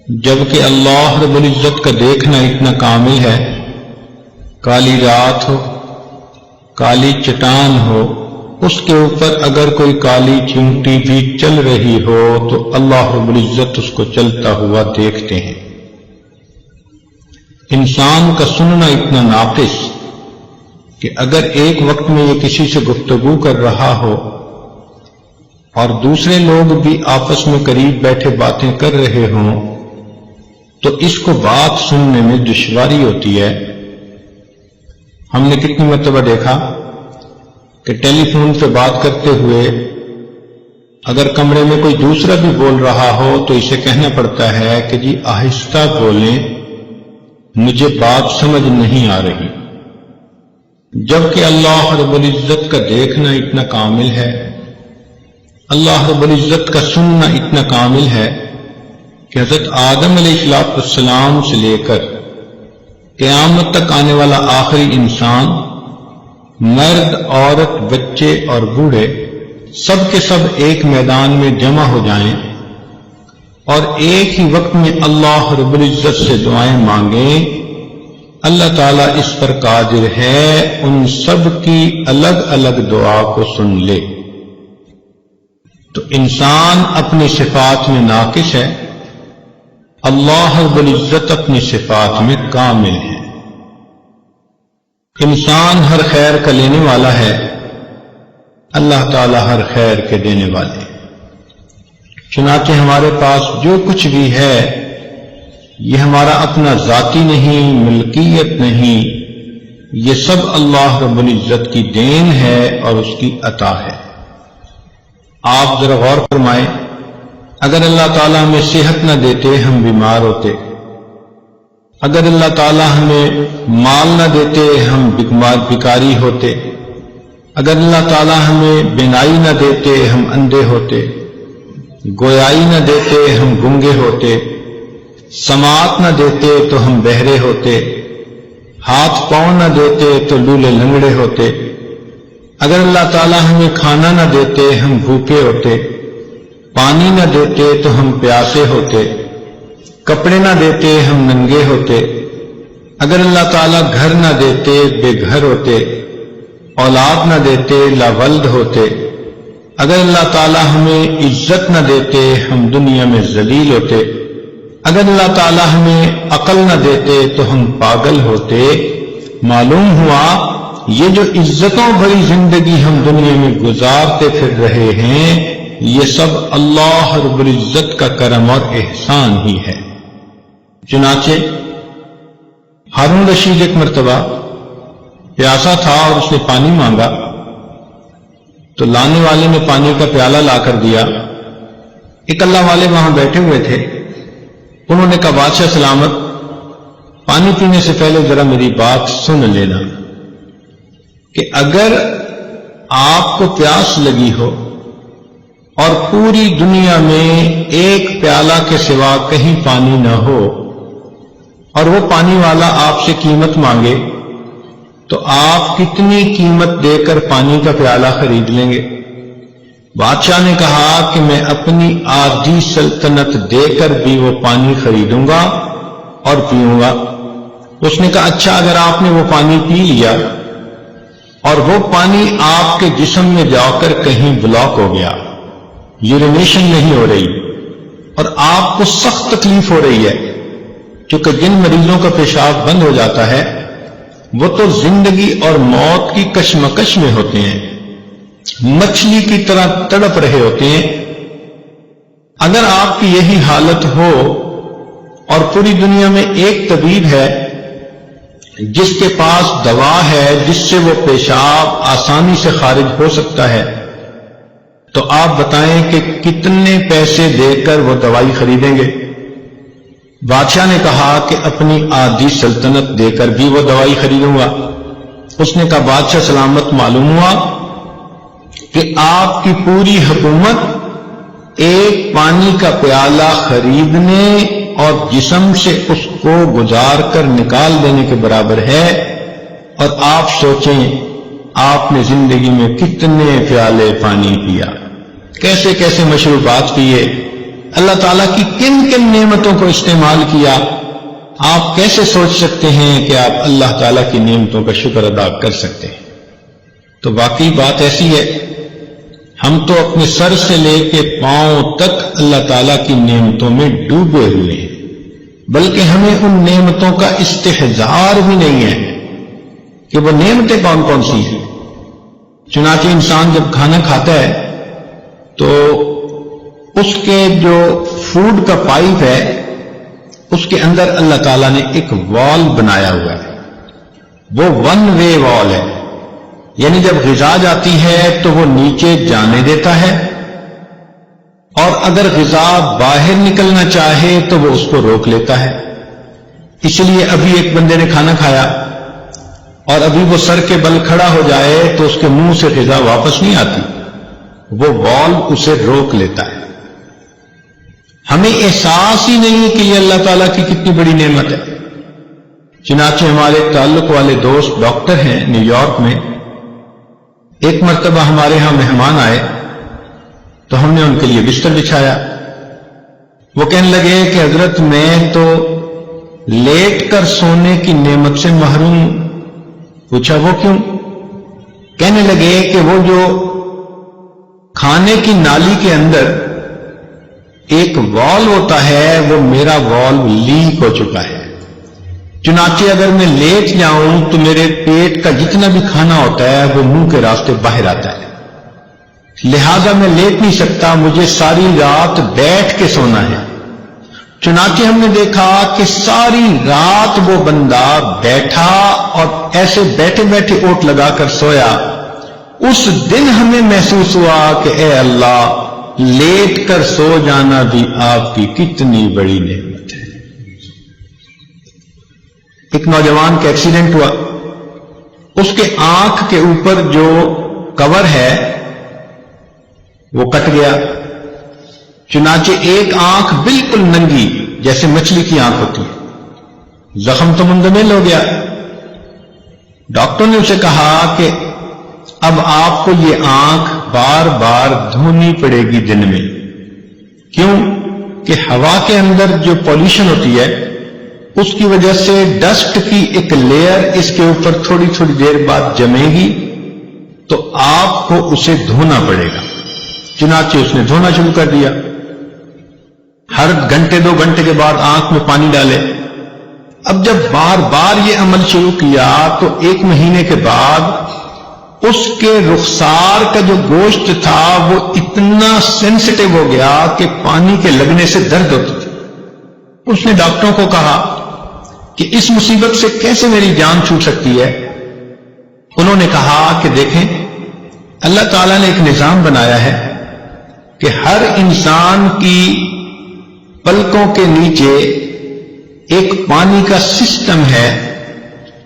جبکہ اللہ رب العزت کا دیکھنا اتنا کامل ہے، کالی رات ہو، کالی چٹان ہو، اس کے اوپر اگر کوئی کالی چینٹی بھی چل رہی ہو تو اللہ رب العزت اس کو چلتا ہوا دیکھتے ہیں۔ انسان کا سننا اتنا ناقص کہ اگر ایک وقت میں یہ کسی سے گفتگو کر رہا ہو اور دوسرے لوگ بھی آپس میں قریب بیٹھے باتیں کر رہے ہوں تو اس کو بات سننے میں دشواری ہوتی ہے۔ ہم نے کتنی مرتبہ دیکھا کہ ٹیلی فون پہ بات کرتے ہوئے اگر کمرے میں کوئی دوسرا بھی بول رہا ہو تو اسے کہنا پڑتا ہے کہ جی آہستہ بولیں، مجھے بات سمجھ نہیں آ رہی۔ جبکہ اللہ رب العزت کا دیکھنا اتنا کامل ہے، اللہ رب العزت کا سننا اتنا کامل ہے کہ حضرت آدم علیہ السلام سے لے کر قیامت تک آنے والا آخری انسان، مرد، عورت، بچے اور بوڑھے، سب کے سب ایک میدان میں جمع ہو جائیں اور ایک ہی وقت میں اللہ رب العزت سے دعائیں مانگیں، اللہ تعالیٰ اس پر قادر ہے ان سب کی الگ الگ دعا کو سن لے۔ تو انسان اپنی صفات میں ناقص ہے، اللہ رب العزت اپنی صفات میں کامل ہے۔ انسان ہر خیر کا لینے والا ہے، اللہ تعالیٰ ہر خیر کے دینے والے۔ چنانچہ ہمارے پاس جو کچھ بھی ہے یہ ہمارا اپنا ذاتی نہیں، ملکیت نہیں، یہ سب اللہ رب العزت کی دین ہے اور اس کی عطا ہے۔ آپ ذرا غور فرمائیں، اگر اللہ تعالیٰ ہمیں صحت نہ دیتے ہم بیمار ہوتے، اگر اللہ تعالیٰ ہمیں مال نہ دیتے ہم بیکاری ہوتے، اگر اللہ تعالیٰ ہمیں بینائی نہ دیتے ہم اندھے ہوتے، گویائی نہ دیتے ہم گنگے ہوتے، سماعت نہ دیتے تو ہم بہرے ہوتے، ہاتھ پاؤں نہ دیتے تو لولے لنگڑے ہوتے، اگر اللہ تعالیٰ ہمیں کھانا نہ دیتے ہم بھوکے ہوتے، پانی نہ دیتے تو ہم پیاسے ہوتے، کپڑے نہ دیتے ہم ننگے ہوتے، اگر اللہ تعالیٰ گھر نہ دیتے بے گھر ہوتے، اولاد نہ دیتے لاولد ہوتے، اگر اللہ تعالیٰ ہمیں عزت نہ دیتے ہم دنیا میں ذلیل ہوتے، اگر اللہ تعالیٰ ہمیں عقل نہ دیتے تو ہم پاگل ہوتے۔ معلوم ہوا یہ جو عزتوں بھری زندگی ہم دنیا میں گزارتے پھر رہے ہیں یہ سب اللہ رب العزت کا کرم اور احسان ہی ہے۔ چنانچہ ہارون رشید ایک مرتبہ پیاسا تھا اور اس نے پانی مانگا تو لانے والے نے پانی کا پیالہ لا کر دیا۔ ایک اللہ والے وہاں بیٹھے ہوئے تھے، انہوں نے کہا بادشاہ سلامت، پانی پینے سے پہلے ذرا میری بات سن لینا کہ اگر آپ کو پیاس لگی ہو اور پوری دنیا میں ایک پیالہ کے سوا کہیں پانی نہ ہو اور وہ پانی والا آپ سے قیمت مانگے تو آپ کتنی قیمت دے کر پانی کا پیالہ خرید لیں گے؟ بادشاہ نے کہا کہ میں اپنی آدھی سلطنت دے کر بھی وہ پانی خریدوں گا اور پیوں گا۔ اس نے کہا اچھا، اگر آپ نے وہ پانی پی لیا اور وہ پانی آپ کے جسم میں جا کر کہیں بلاک ہو گیا، یورینیشن نہیں ہو رہی اور آپ کو سخت تکلیف ہو رہی ہے، کیونکہ جن مریضوں کا پیشاب بند ہو جاتا ہے وہ تو زندگی اور موت کی کشمکش میں ہوتے ہیں، مچھلی کی طرح تڑپ رہے ہوتے ہیں۔ اگر آپ کی یہی حالت ہو اور پوری دنیا میں ایک طبیب ہے جس کے پاس دوا ہے جس سے وہ پیشاب آسانی سے خارج ہو سکتا ہے، تو آپ بتائیں کہ کتنے پیسے دے کر وہ دوائی خریدیں گے؟ بادشاہ نے کہا کہ اپنی آدھی سلطنت دے کر بھی وہ دوائی خریدوں گا۔ اس نے کہا بادشاہ سلامت، معلوم ہوا کہ آپ کی پوری حکومت ایک پانی کا پیالہ خریدنے اور جسم سے اس کو گزار کر نکال دینے کے برابر ہے، اور آپ سوچیں آپ نے زندگی میں کتنے پیالے پانی پیا، کیسے کیسے مشروبات پیے، اللہ تعالیٰ کی کن کن نعمتوں کو استعمال کیا، آپ کیسے سوچ سکتے ہیں کہ آپ اللہ تعالیٰ کی نعمتوں کا شکر ادا کر سکتے ہیں؟ تو واقعی بات ایسی ہے، ہم تو اپنے سر سے لے کے پاؤں تک اللہ تعالیٰ کی نعمتوں میں ڈوبے ہوئے ہیں، بلکہ ہمیں ان نعمتوں کا استحضار بھی نہیں ہے کہ وہ نعمتیں کون کون سی ہیں۔ چنانچہ انسان جب کھانا کھاتا ہے تو اس کے جو فوڈ کا پائپ ہے اس کے اندر اللہ تعالیٰ نے ایک وال بنایا ہوا ہے، وہ ون وے وال ہے، یعنی جب غذا جاتی ہے تو وہ نیچے جانے دیتا ہے، اور اگر غذا باہر نکلنا چاہے تو وہ اس کو روک لیتا ہے۔ اس لیے ابھی ایک بندے نے کھانا کھایا اور ابھی وہ سر کے بل کھڑا ہو جائے تو اس کے منہ سے غذا واپس نہیں آتی، وہ وال اسے روک لیتا ہے۔ ہمیں احساس ہی نہیں کہ یہ اللہ تعالیٰ کی کتنی بڑی نعمت ہے۔ چنانچہ ہمارے تعلق والے دوست ڈاکٹر ہیں نیو یارک میں، ایک مرتبہ ہمارے ہاں مہمان آئے تو ہم نے ان کے لیے بستر بچھایا۔ وہ کہنے لگے کہ حضرت میں تو لیٹ کر سونے کی نعمت سے محروم ہوں۔ پوچھا وہ کیوں؟ کہنے لگے کہ وہ جو کھانے کی نالی کے اندر ایک وال ہوتا ہے وہ میرا وال لیک ہو چکا ہے، چنانچہ اگر میں لیٹ جاؤں تو میرے پیٹ کا جتنا بھی کھانا ہوتا ہے وہ منہ کے راستے باہر آتا ہے، لہذا میں لیٹ نہیں سکتا، مجھے ساری رات بیٹھ کے سونا ہے۔ چنانچہ ہم نے دیکھا کہ ساری رات وہ بندہ بیٹھا اور ایسے بیٹھے بیٹھے اوٹ لگا کر سویا۔ اس دن ہمیں محسوس ہوا کہ اے اللہ، لیٹ کر سو جانا بھی آپ کی کتنی بڑی نعمت ہے۔ ایک نوجوان کا ایکسیڈنٹ ہوا، اس کے آنکھ کے اوپر جو کور ہے وہ کٹ گیا، چنانچہ ایک آنکھ بالکل ننگی جیسے مچھلی کی آنکھ ہوتی ہے، زخم تو مندمل ہو گیا۔ ڈاکٹر نے اسے کہا کہ اب آپ کو یہ آنکھ بار بار دھونی پڑے گی دن میں۔ کیوں؟ کہ ہوا کے اندر جو پولیوشن ہوتی ہے اس کی وجہ سے ڈسٹ کی ایک لیئر اس کے اوپر تھوڑی تھوڑی دیر بعد جمے گی تو آپ کو اسے دھونا پڑے گا۔ چنانچہ اس نے دھونا شروع کر دیا، ہر گھنٹے 2 گھنٹے کے بعد آنکھ میں پانی ڈالے۔ اب جب بار بار یہ عمل شروع کیا تو 1 مہینے کے بعد اس کے رخسار کا جو گوشت تھا وہ اتنا سینسٹیو ہو گیا کہ پانی کے لگنے سے درد ہوتی تھی۔ اس نے ڈاکٹروں کو کہا کہ اس مصیبت سے کیسے میری جان چھوٹ سکتی ہے؟ انہوں نے کہا کہ دیکھیں، اللہ تعالیٰ نے ایک نظام بنایا ہے کہ ہر انسان کی پلکوں کے نیچے ایک پانی کا سسٹم ہے،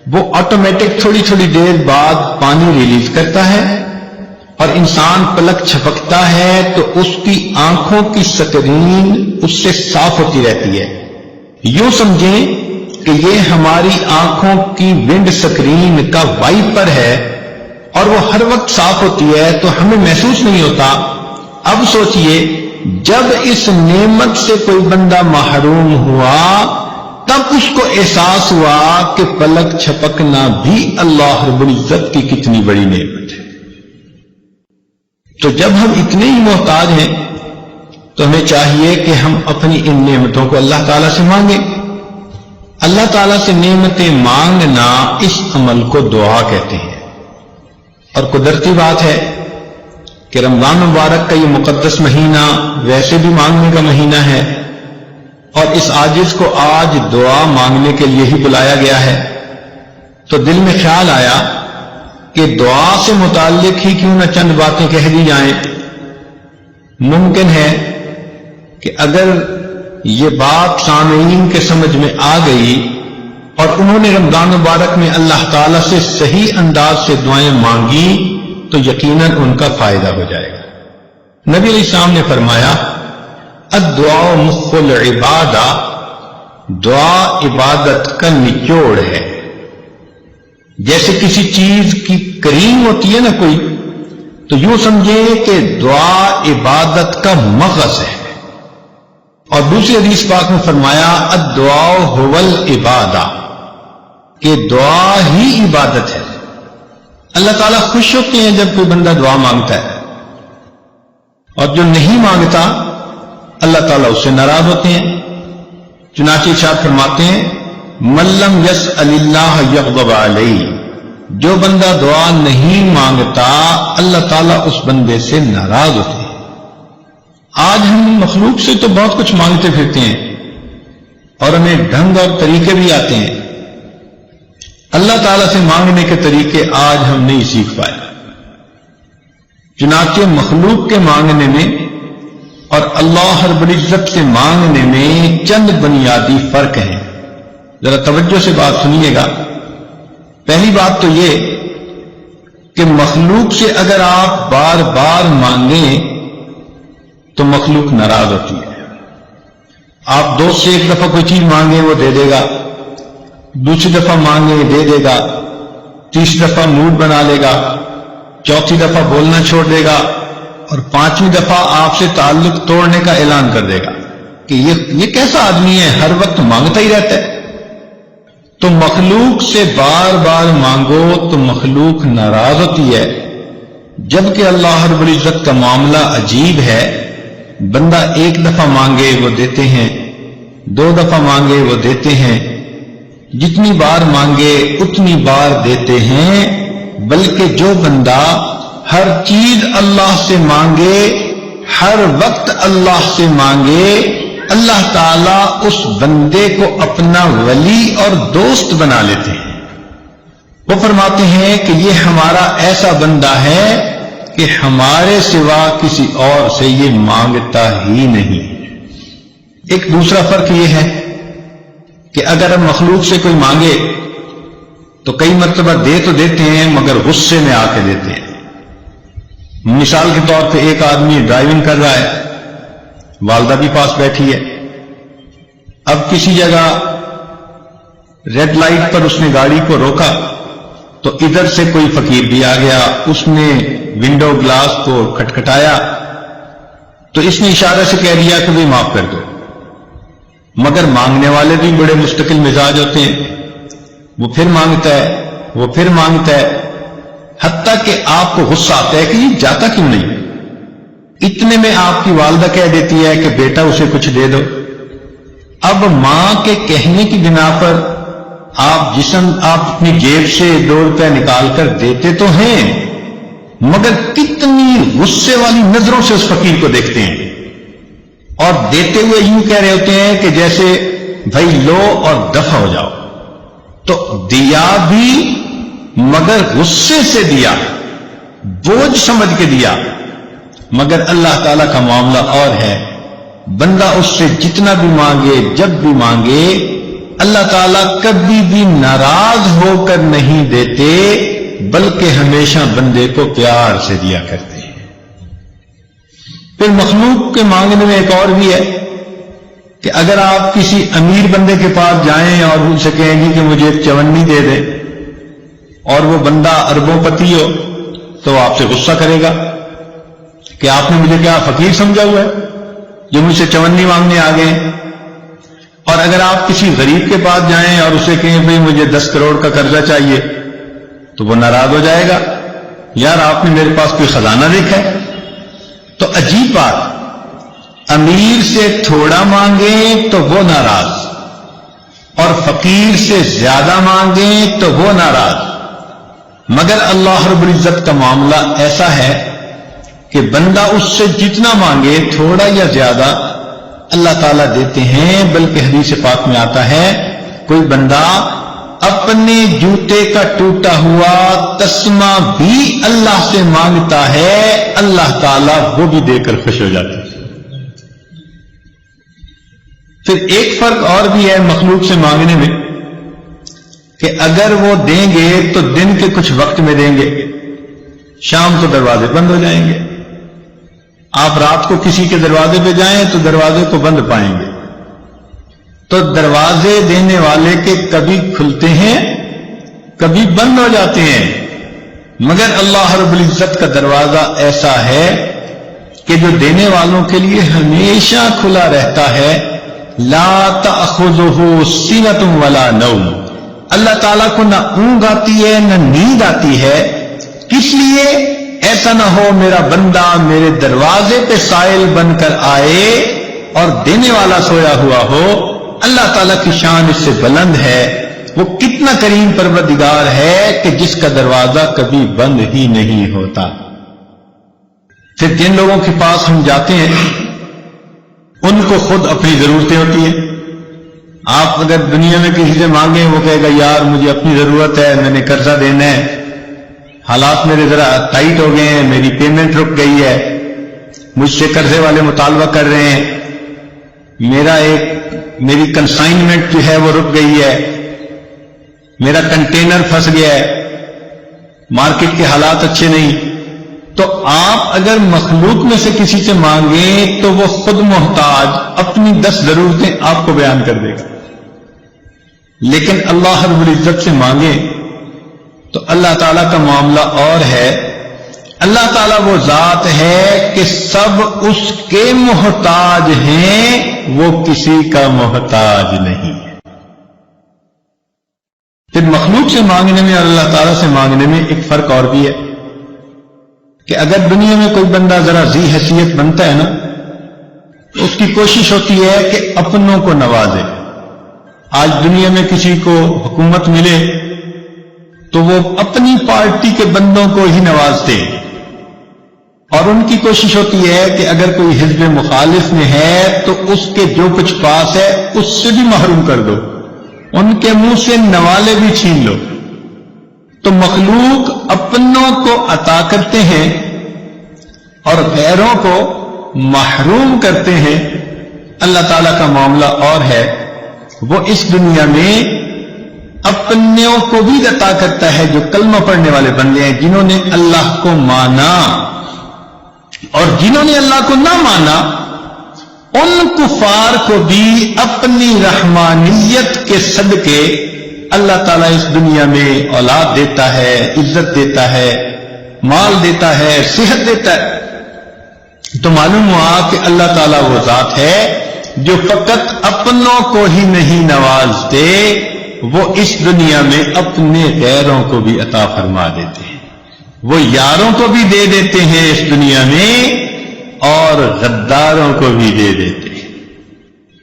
وہ آٹومیٹک تھوڑی تھوڑی دیر بعد پانی ریلیز کرتا ہے، اور انسان پلک چھپکتا ہے تو اس کی آنکھوں کی سکرین اس سے صاف ہوتی رہتی ہے۔ یوں سمجھیں کہ یہ ہماری آنکھوں کی ونڈ سکرین کا وائپر ہے، اور وہ ہر وقت صاف ہوتی ہے تو ہمیں محسوس نہیں ہوتا۔ اب سوچئے، جب اس نعمت سے کوئی بندہ محروم ہوا تب اس کو احساس ہوا کہ پلک چھپکنا بھی اللہ رب العزت کی کتنی بڑی نعمت ہے۔ تو جب ہم اتنے ہی محتاج ہیں تو ہمیں چاہیے کہ ہم اپنی ان نعمتوں کو اللہ تعالیٰ سے مانگیں۔ اللہ تعالیٰ سے نعمتیں مانگنا اس عمل کو دعا کہتے ہیں، اور قدرتی بات ہے کہ رمضان مبارک کا یہ مقدس مہینہ ویسے بھی مانگنے کا مہینہ ہے، اور اس عاجز کو آج دعا مانگنے کے لیے ہی بلایا گیا ہے۔ تو دل میں خیال آیا کہ دعا سے متعلق ہی کیوں نہ چند باتیں کہہ دی جائیں۔ ممکن ہے کہ اگر یہ بات سامعین کے سمجھ میں آ گئی اور انہوں نے رمضان مبارک میں اللہ تعالیٰ سے صحیح انداز سے دعائیں مانگی تو یقیناً ان کا فائدہ ہو جائے گا۔ نبی علیہ السلام نے فرمایا، الدعاء مخ العبادہ، دعا عبادت کا نچوڑ ہے۔ جیسے کسی چیز کی کریم ہوتی ہے نا کوئی، تو یوں سمجھیں کہ دعا عبادت کا مغز ہے۔ اور دوسری حدیث پاک میں فرمایا الدعاء هو العبادہ، کہ دعا ہی عبادت ہے۔ اللہ تعالیٰ خوش ہوتے ہیں جب کوئی بندہ دعا مانگتا ہے، اور جو نہیں مانگتا اللہ تعالیٰ اس سے ناراض ہوتے ہیں۔ چنانچہ ارشاد فرماتے ہیں من لم یسأل اللہ یغضب علیہ، جو بندہ دعا نہیں مانگتا اللہ تعالیٰ اس بندے سے ناراض ہوتے ہیں۔ آج ہم مخلوق سے تو بہت کچھ مانگتے پھرتے ہیں اور ہمیں ڈھنگ اور طریقے بھی آتے ہیں، اللہ تعالیٰ سے مانگنے کے طریقے آج ہم نہیں سیکھ پائے۔ چنانچہ مخلوق کے مانگنے میں اور اللہ رب العزت سے مانگنے میں چند بنیادی فرق ہیں، ذرا توجہ سے بات سنیے گا۔ پہلی بات تو یہ کہ مخلوق سے اگر آپ بار بار مانگیں تو مخلوق ناراض ہوتی ہے۔ آپ دوست سے ایک دفعہ کوئی چیز مانگیں وہ دے دے گا، دوسری دفعہ مانگیں دے دے گا، تیسری دفعہ موڈ بنا لے گا، چوتھی دفعہ بولنا چھوڑ دے گا، اور پانچویں دفعہ آپ سے تعلق توڑنے کا اعلان کر دے گا کہ یہ کیسا آدمی ہے، ہر وقت مانگتا ہی رہتا ہے۔ تو مخلوق سے بار بار مانگو تو مخلوق ناراض ہوتی ہے، جبکہ اللہ رب العزت کا معاملہ عجیب ہے۔ بندہ ایک دفعہ مانگے وہ دیتے ہیں، دو دفعہ مانگے وہ دیتے ہیں، جتنی بار مانگے اتنی بار دیتے ہیں، بلکہ جو بندہ ہر چیز اللہ سے مانگے، ہر وقت اللہ سے مانگے، اللہ تعالیٰ اس بندے کو اپنا ولی اور دوست بنا لیتے ہیں۔ وہ فرماتے ہیں کہ یہ ہمارا ایسا بندہ ہے کہ ہمارے سوا کسی اور سے یہ مانگتا ہی نہیں۔ ایک دوسرا فرق یہ ہے کہ اگر ہم مخلوق سے کوئی مانگے تو کئی مرتبہ دے تو دیتے ہیں مگر غصے میں آ کے دیتے ہیں۔ مثال کے طور پہ ایک آدمی ڈرائیونگ کر رہا ہے، والدہ بھی پاس بیٹھی ہے، اب کسی جگہ ریڈ لائٹ پر اس نے گاڑی کو روکا تو ادھر سے کوئی فقیر بھی آ گیا، اس نے ونڈو گلاس کو کھٹکھٹایا تو اس نے اشارے سے کہہ دیا کہ بھئی معاف کر دو، مگر مانگنے والے بھی بڑے مستقل مزاج ہوتے ہیں، وہ پھر مانگتا ہے، وہ پھر مانگتا ہے، حتیٰ کہ آپ کو غصہ آتا ہے کہ یہ جاتا کیوں نہیں۔ اتنے میں آپ کی والدہ کہہ دیتی ہے کہ بیٹا اسے کچھ دے دو۔ اب ماں کے کہنے کی بنا پر آپ اپنی جیب سے 2 روپے نکال کر دیتے تو ہیں، مگر کتنی غصے والی نظروں سے اس فقیر کو دیکھتے ہیں، اور دیتے ہوئے یوں کہہ رہے ہوتے ہیں کہ جیسے بھائی لو اور دفع ہو جاؤ۔ تو دیا بھی مگر غصے سے دیا، بوجھ سمجھ کے دیا، مگر اللہ تعالیٰ کا معاملہ اور ہے۔ بندہ اس سے جتنا بھی مانگے، جب بھی مانگے، اللہ تعالیٰ کبھی بھی ناراض ہو کر نہیں دیتے، بلکہ ہمیشہ بندے کو پیار سے دیا کرتے ہیں۔ پھر مخلوق کے مانگنے میں ایک اور بھی ہے کہ اگر آپ کسی امیر بندے کے پاس جائیں اور ان سے کہیں گے کہ مجھے ایک چونی دے دے، اور وہ بندہ اربوں پتی ہو تو آپ سے غصہ کرے گا کہ آپ نے مجھے کیا فقیر سمجھا ہوا ہے جو مجھ سے چونی مانگنے آ گئے ہیں۔ اور اگر آپ کسی غریب کے پاس جائیں اور اسے کہیں بھئی مجھے 10 کروڑ کا قرضہ چاہیے تو وہ ناراض ہو جائے گا، یار آپ نے میرے پاس کوئی خزانہ دیکھا ہے۔ تو عجیب بات، امیر سے تھوڑا مانگیں تو وہ ناراض، اور فقیر سے زیادہ مانگیں تو وہ ناراض، مگر اللہ رب العزت کا معاملہ ایسا ہے کہ بندہ اس سے جتنا مانگے، تھوڑا یا زیادہ، اللہ تعالیٰ دیتے ہیں۔ بلکہ حدیث پاک میں آتا ہے کوئی بندہ اپنے جوتے کا ٹوٹا ہوا تسمہ بھی اللہ سے مانگتا ہے، اللہ تعالیٰ وہ بھی دے کر خوش ہو جاتا ہے۔ پھر ایک فرق اور بھی ہے مخلوق سے مانگنے میں کہ اگر وہ دیں گے تو دن کے کچھ وقت میں دیں گے، شام کو دروازے بند ہو جائیں گے۔ آپ رات کو کسی کے دروازے پہ جائیں تو دروازے کو بند پائیں گے۔ تو دروازے دینے والے کے کبھی کھلتے ہیں کبھی بند ہو جاتے ہیں، مگر اللہ رب العزت کا دروازہ ایسا ہے کہ جو دینے والوں کے لیے ہمیشہ کھلا رہتا ہے، لا تأخذہ سنۃ ولا نوم، اللہ تعالیٰ کو نہ اونگ آتی ہے نہ نیند آتی ہے، کس لیے؟ ایسا نہ ہو میرا بندہ میرے دروازے پہ سائل بن کر آئے اور دینے والا سویا ہوا ہو۔ اللہ تعالیٰ کی شان اس سے بلند ہے، وہ کتنا کریم پروردگار ہے کہ جس کا دروازہ کبھی بند ہی نہیں ہوتا۔ پھر جن لوگوں کے پاس ہم جاتے ہیں ان کو خود اپنی ضرورتیں ہوتی ہیں۔ آپ اگر دنیا میں کسی سے مانگیں وہ کہے گا یار مجھے اپنی ضرورت ہے، میں نے قرضہ دینا ہے، حالات میرے ذرا ٹائٹ ہو گئے ہیں، میری پیمنٹ رک گئی ہے، مجھ سے قرضے والے مطالبہ کر رہے ہیں، میری کنسائنمنٹ جو ہے وہ رک گئی ہے، میرا کنٹینر پھنس گیا ہے، مارکیٹ کے حالات اچھے نہیں۔ تو آپ اگر مخلوق میں سے کسی سے مانگیں تو وہ خود محتاج اپنی 10 ضرورتیں آپ کو بیان کر دے گا، لیکن اللہ رب العزت سے مانگیں تو اللہ تعالیٰ کا معاملہ اور ہے۔ اللہ تعالیٰ وہ ذات ہے کہ سب اس کے محتاج ہیں، وہ کسی کا محتاج نہیں ہے۔ پھر مخلوق سے مانگنے میں اور اللہ تعالیٰ سے مانگنے میں ایک فرق اور بھی ہے کہ اگر دنیا میں کوئی بندہ ذرا ذی حیثیت بنتا ہے نا تو اس کی کوشش ہوتی ہے کہ اپنوں کو نوازے۔ آج دنیا میں کسی کو حکومت ملے تو وہ اپنی پارٹی کے بندوں کو ہی نوازتے ہیں، اور ان کی کوشش ہوتی ہے کہ اگر کوئی حزب مخالف میں ہے تو اس کے جو کچھ پاس ہے اس سے بھی محروم کر دو، ان کے منہ سے نوالے بھی چھین لو۔ تو مخلوق اپنوں کو عطا کرتے ہیں اور غیروں کو محروم کرتے ہیں۔ اللہ تعالیٰ کا معاملہ اور ہے، وہ اس دنیا میں اپنوں کو بھی عطا کرتا ہے جو کلمہ پڑھنے والے بندے ہیں، جنہوں نے اللہ کو مانا، اور جنہوں نے اللہ کو نہ مانا ان کفار کو بھی اپنی رحمانیت کے صدقے اللہ تعالیٰ اس دنیا میں اولاد دیتا ہے، عزت دیتا ہے، مال دیتا ہے، صحت دیتا ہے۔ تو معلوم ہوا کہ اللہ تعالیٰ وہ ذات ہے جو فقط اپنوں کو ہی نہیں نوازتے، وہ اس دنیا میں اپنے غیروں کو بھی عطا فرما دیتے ہیں، وہ یاروں کو بھی دے دیتے ہیں اس دنیا میں اور غداروں کو بھی دے دیتے ہیں،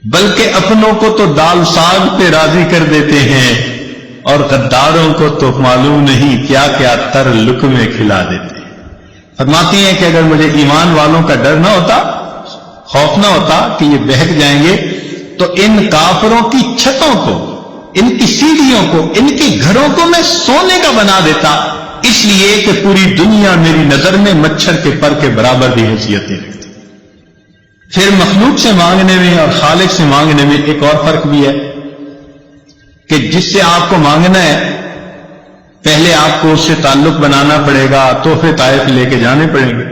بلکہ اپنوں کو تو دال ساگ پہ راضی کر دیتے ہیں اور غداروں کو تو معلوم نہیں کیا کیا تر لقمے کھلا دیتے ہیں۔ فرماتی ہیں کہ اگر مجھے ایمان والوں کا ڈر نہ ہوتا، خوف نہ ہوتا کہ یہ بہک جائیں گے، تو ان کافروں کی چھتوں کو، ان کی سیڑھیوں کو، ان کے گھروں کو میں سونے کا بنا دیتا، اس لیے کہ پوری دنیا میری نظر میں مچھر کے پر کے برابر بھی حیثیت نہیں رکھتی۔ پھر مخلوق سے مانگنے میں اور خالق سے مانگنے میں ایک اور فرق بھی ہے کہ جس سے آپ کو مانگنا ہے پہلے آپ کو اس سے تعلق بنانا پڑے گا، تحفے تحائف لے کے جانے پڑیں گے۔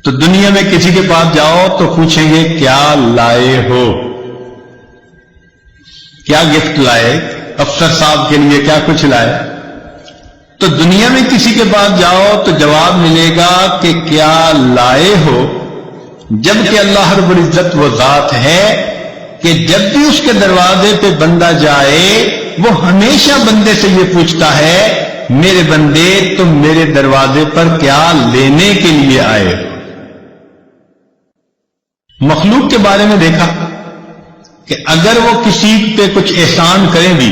تو دنیا میں کسی کے پاس جاؤ تو پوچھیں گے کیا لائے ہو، کیا گفٹ لائے، افسر صاحب کے لیے کیا کچھ لائے۔ تو دنیا میں کسی کے پاس جاؤ تو جواب ملے گا کہ کیا لائے ہو، جبکہ اللہ رب العزت وہ ذات ہے کہ جب بھی اس کے دروازے پہ بندہ جائے وہ ہمیشہ بندے سے یہ پوچھتا ہے میرے بندے تم میرے دروازے پر کیا لینے کے لیے آئے ہو۔ مخلوق کے بارے میں دیکھا کہ اگر وہ کسی پہ کچھ احسان کریں بھی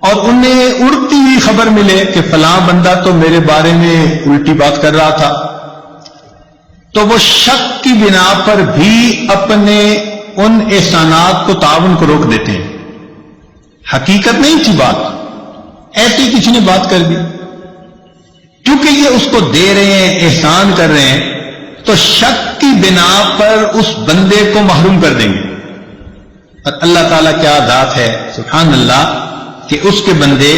اور انہیں اڑتی ہوئی خبر ملے کہ فلاں بندہ تو میرے بارے میں الٹی بات کر رہا تھا، تو وہ شک کی بنا پر بھی اپنے ان احسانات کو، تعاون کو روک دیتے ہیں۔ حقیقت نہیں تھی بات، ایسی کسی نے بات کر دی، کیونکہ یہ اس کو دے رہے ہیں، احسان کر رہے ہیں، تو شک کی بنا پر اس بندے کو محروم کر دیں گے۔ اور اللہ تعالیٰ کیا ذات ہے، سبحان اللہ، کہ اس کے بندے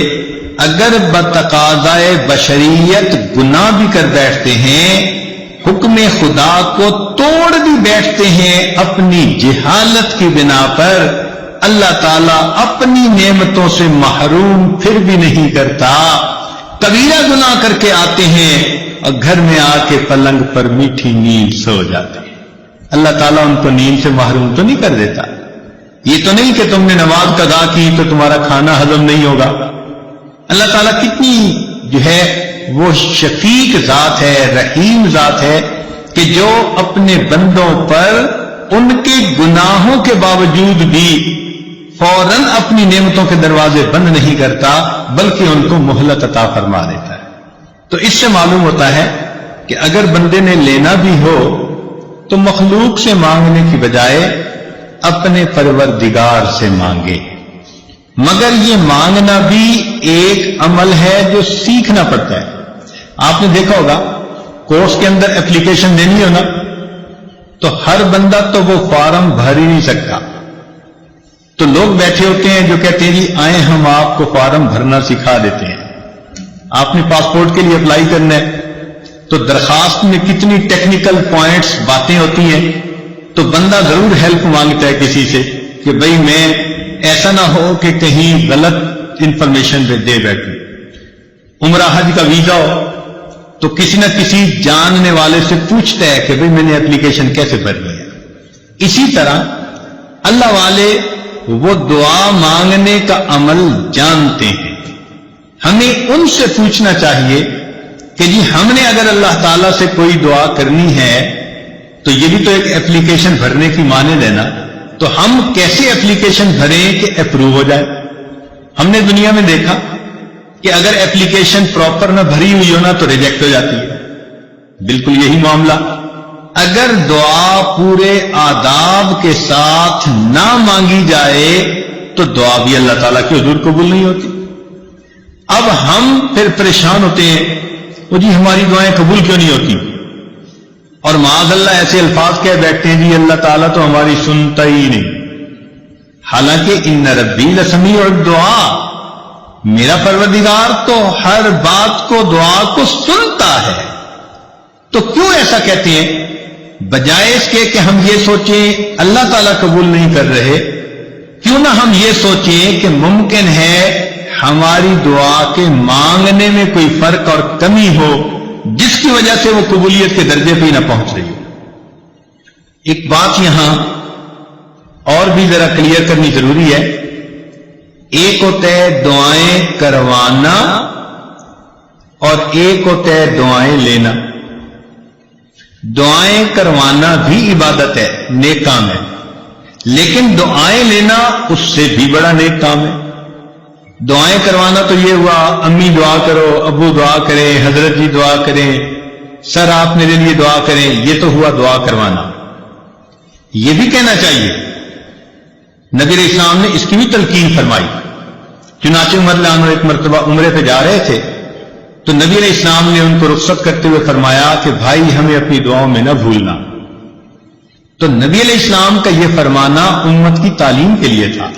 اگر بتقاضائے بشریت گناہ بھی کر بیٹھتے ہیں، حکم خدا کو توڑ بھی بیٹھتے ہیں اپنی جہالت کی بنا پر، اللہ تعالیٰ اپنی نعمتوں سے محروم پھر بھی نہیں کرتا۔ کبیرہ گناہ کر کے آتے ہیں اور گھر میں آ کے پلنگ پر میٹھی نیند سو جاتے ہیں۔ اللہ تعالیٰ ان کو نیند سے محروم تو نہیں کر دیتا۔ یہ تو نہیں کہ تم نے نماز قضا کی تو تمہارا کھانا ہضم نہیں ہوگا۔ اللہ تعالیٰ کتنی جو ہے وہ شفیق ذات ہے، رحیم ذات ہے کہ جو اپنے بندوں پر ان کے گناہوں کے باوجود بھی فوراً اپنی نعمتوں کے دروازے بند نہیں کرتا بلکہ ان کو مہلت عطا فرما دیتا ہے۔ تو اس سے معلوم ہوتا ہے کہ اگر بندے نے لینا بھی ہو تو مخلوق سے مانگنے کی بجائے اپنے پروردگار سے مانگے، مگر یہ مانگنا بھی ایک عمل ہے جو سیکھنا پڑتا ہے۔ آپ نے دیکھا ہوگا کورس کے اندر اپلیکیشن دینی ہونا تو ہر بندہ تو وہ فارم بھر ہی نہیں سکتا، تو لوگ بیٹھے ہوتے ہیں جو کہتے ہیں جی آئیں ہم آپ کو فارم بھرنا سکھا دیتے ہیں۔ آپ نے پاسپورٹ کے لیے اپلائی کرنا ہے تو درخواست میں کتنی ٹیکنیکل پوائنٹس باتیں ہوتی ہیں، تو بندہ ضرور ہیلپ مانگتا ہے کسی سے کہ بھئی میں ایسا نہ ہو کہ کہیں غلط انفارمیشن دے بیٹھوں۔ عمرہ حج کا ویزا ہو تو کسی نہ کسی جاننے والے سے پوچھتا ہے کہ بھئی میں نے اپلیکیشن کیسے بھرنی ہے۔ اسی طرح اللہ والے وہ دعا مانگنے کا عمل جانتے ہیں۔ ہمیں ان سے پوچھنا چاہیے کہ جی ہم نے اگر اللہ تعالیٰ سے کوئی دعا کرنی ہے تو یہ بھی تو ایک اپلیکیشن بھرنے کی مانند ہے نا، تو ہم کیسے اپلیکیشن بھریں کہ اپروو ہو جائے؟ ہم نے دنیا میں دیکھا کہ اگر اپلیکیشن پراپر نہ بھری ہوئی ہو نا تو ریجیکٹ ہو جاتی ہے۔ بالکل یہی معاملہ اگر دعا پورے آداب کے ساتھ نہ مانگی جائے تو دعا بھی اللہ تعالیٰ کے حضور قبول نہیں ہوتی۔ اب ہم پھر پریشان ہوتے ہیں وہ جی ہماری دعائیں قبول کیوں نہیں ہوتی، اور معاذ اللہ ایسے الفاظ کہہ بیٹھتے ہیں جی اللہ تعالیٰ تو ہماری سنتا ہی نہیں، حالانکہ ان ربی لسمیع الدعاء، میرا پروردگار تو ہر بات کو دعا کو سنتا ہے۔ تو کیوں ایسا کہتے ہیں؟ بجائے اس کے کہ ہم یہ سوچیں اللہ تعالیٰ قبول نہیں کر رہے، کیوں نہ ہم یہ سوچیں کہ ممکن ہے ہماری دعا کے مانگنے میں کوئی فرق اور کمی ہو جس کی وجہ سے وہ قبولیت کے درجے پہ ہی نہ پہنچ رہی ہو۔ ایک بات یہاں اور بھی ذرا کلیئر کرنی ضروری ہے۔ ایک ہوتا ہے دعائیں کروانا اور ایک ہوتا ہے دعائیں لینا۔ دعائیں کروانا بھی عبادت ہے، نیک کام ہے، لیکن دعائیں لینا اس سے بھی بڑا نیک کام ہے۔ دعائیں کروانا تو یہ ہوا امی دعا کرو، ابو دعا کریں، حضرت جی دعا کریں، سر آپ میرے لیے دعا کریں، یہ تو ہوا دعا کروانا۔ یہ بھی کہنا چاہیے نبی علیہ السلام نے اس کی بھی تلقین فرمائی۔ چنانچہ عمر رضی اللہ عنہ ایک مرتبہ عمرے پہ جا رہے تھے تو نبی علیہ السلام نے ان کو رخصت کرتے ہوئے فرمایا کہ بھائی ہمیں اپنی دعاؤں میں نہ بھولنا۔ تو نبی علیہ السلام کا یہ فرمانا امت کی تعلیم کے لیے تھا۔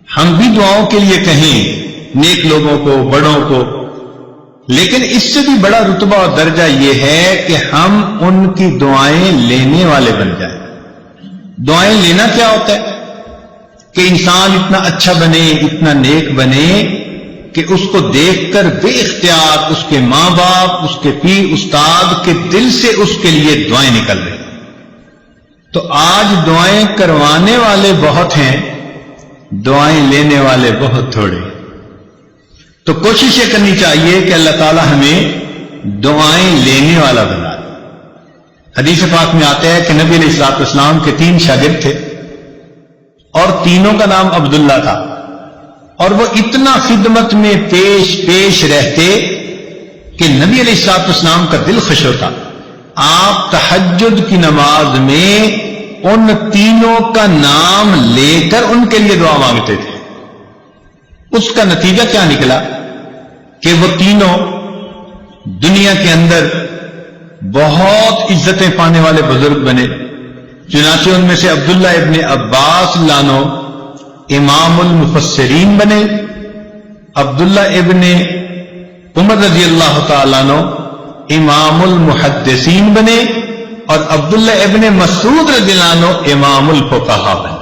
ہم بھی دعاؤں کے لیے کہیں نیک لوگوں کو، بڑوں کو، لیکن اس سے بھی بڑا رتبہ اور درجہ یہ ہے کہ ہم ان کی دعائیں لینے والے بن جائیں۔ دعائیں لینا کیا ہوتا ہے کہ انسان اتنا اچھا بنے، اتنا نیک بنے کہ اس کو دیکھ کر بے اختیار اس کے ماں باپ، اس کے پیر استاد کے دل سے اس کے لیے دعائیں نکل رہی۔ تو آج دعائیں کروانے والے بہت ہیں، دعائیں لینے والے بہت تھوڑے۔ تو کوشش یہ کرنی چاہیے کہ اللہ تعالی ہمیں دعائیں لینے والا بنا دے۔ حدیث پاک میں آتا ہے کہ نبی علیہ الصلوۃ والسلام کے 3 شاگرد تھے اور تینوں کا نام عبداللہ تھا، اور وہ اتنا خدمت میں پیش رہتے کہ نبی علیہ الصلوۃ والسلام کا دل خوش ہوتا۔ آپ تہجد کی نماز میں ان تینوں کا نام لے کر ان کے لیے دعا مانگتے تھے۔ اس کا نتیجہ کیا نکلا کہ وہ تینوں دنیا کے اندر بہت عزتیں پانے والے بزرگ بنے۔ چنانچہ ان میں سے عبداللہ ابن عباس لانو امام المفسرین بنے، عبداللہ ابن عمر رضی اللہ تعالیٰ عنہ امام المحدثین بنے، اور عبداللہ ابن مسعود رضی اللہ عنہ امام الفقہاء بنے۔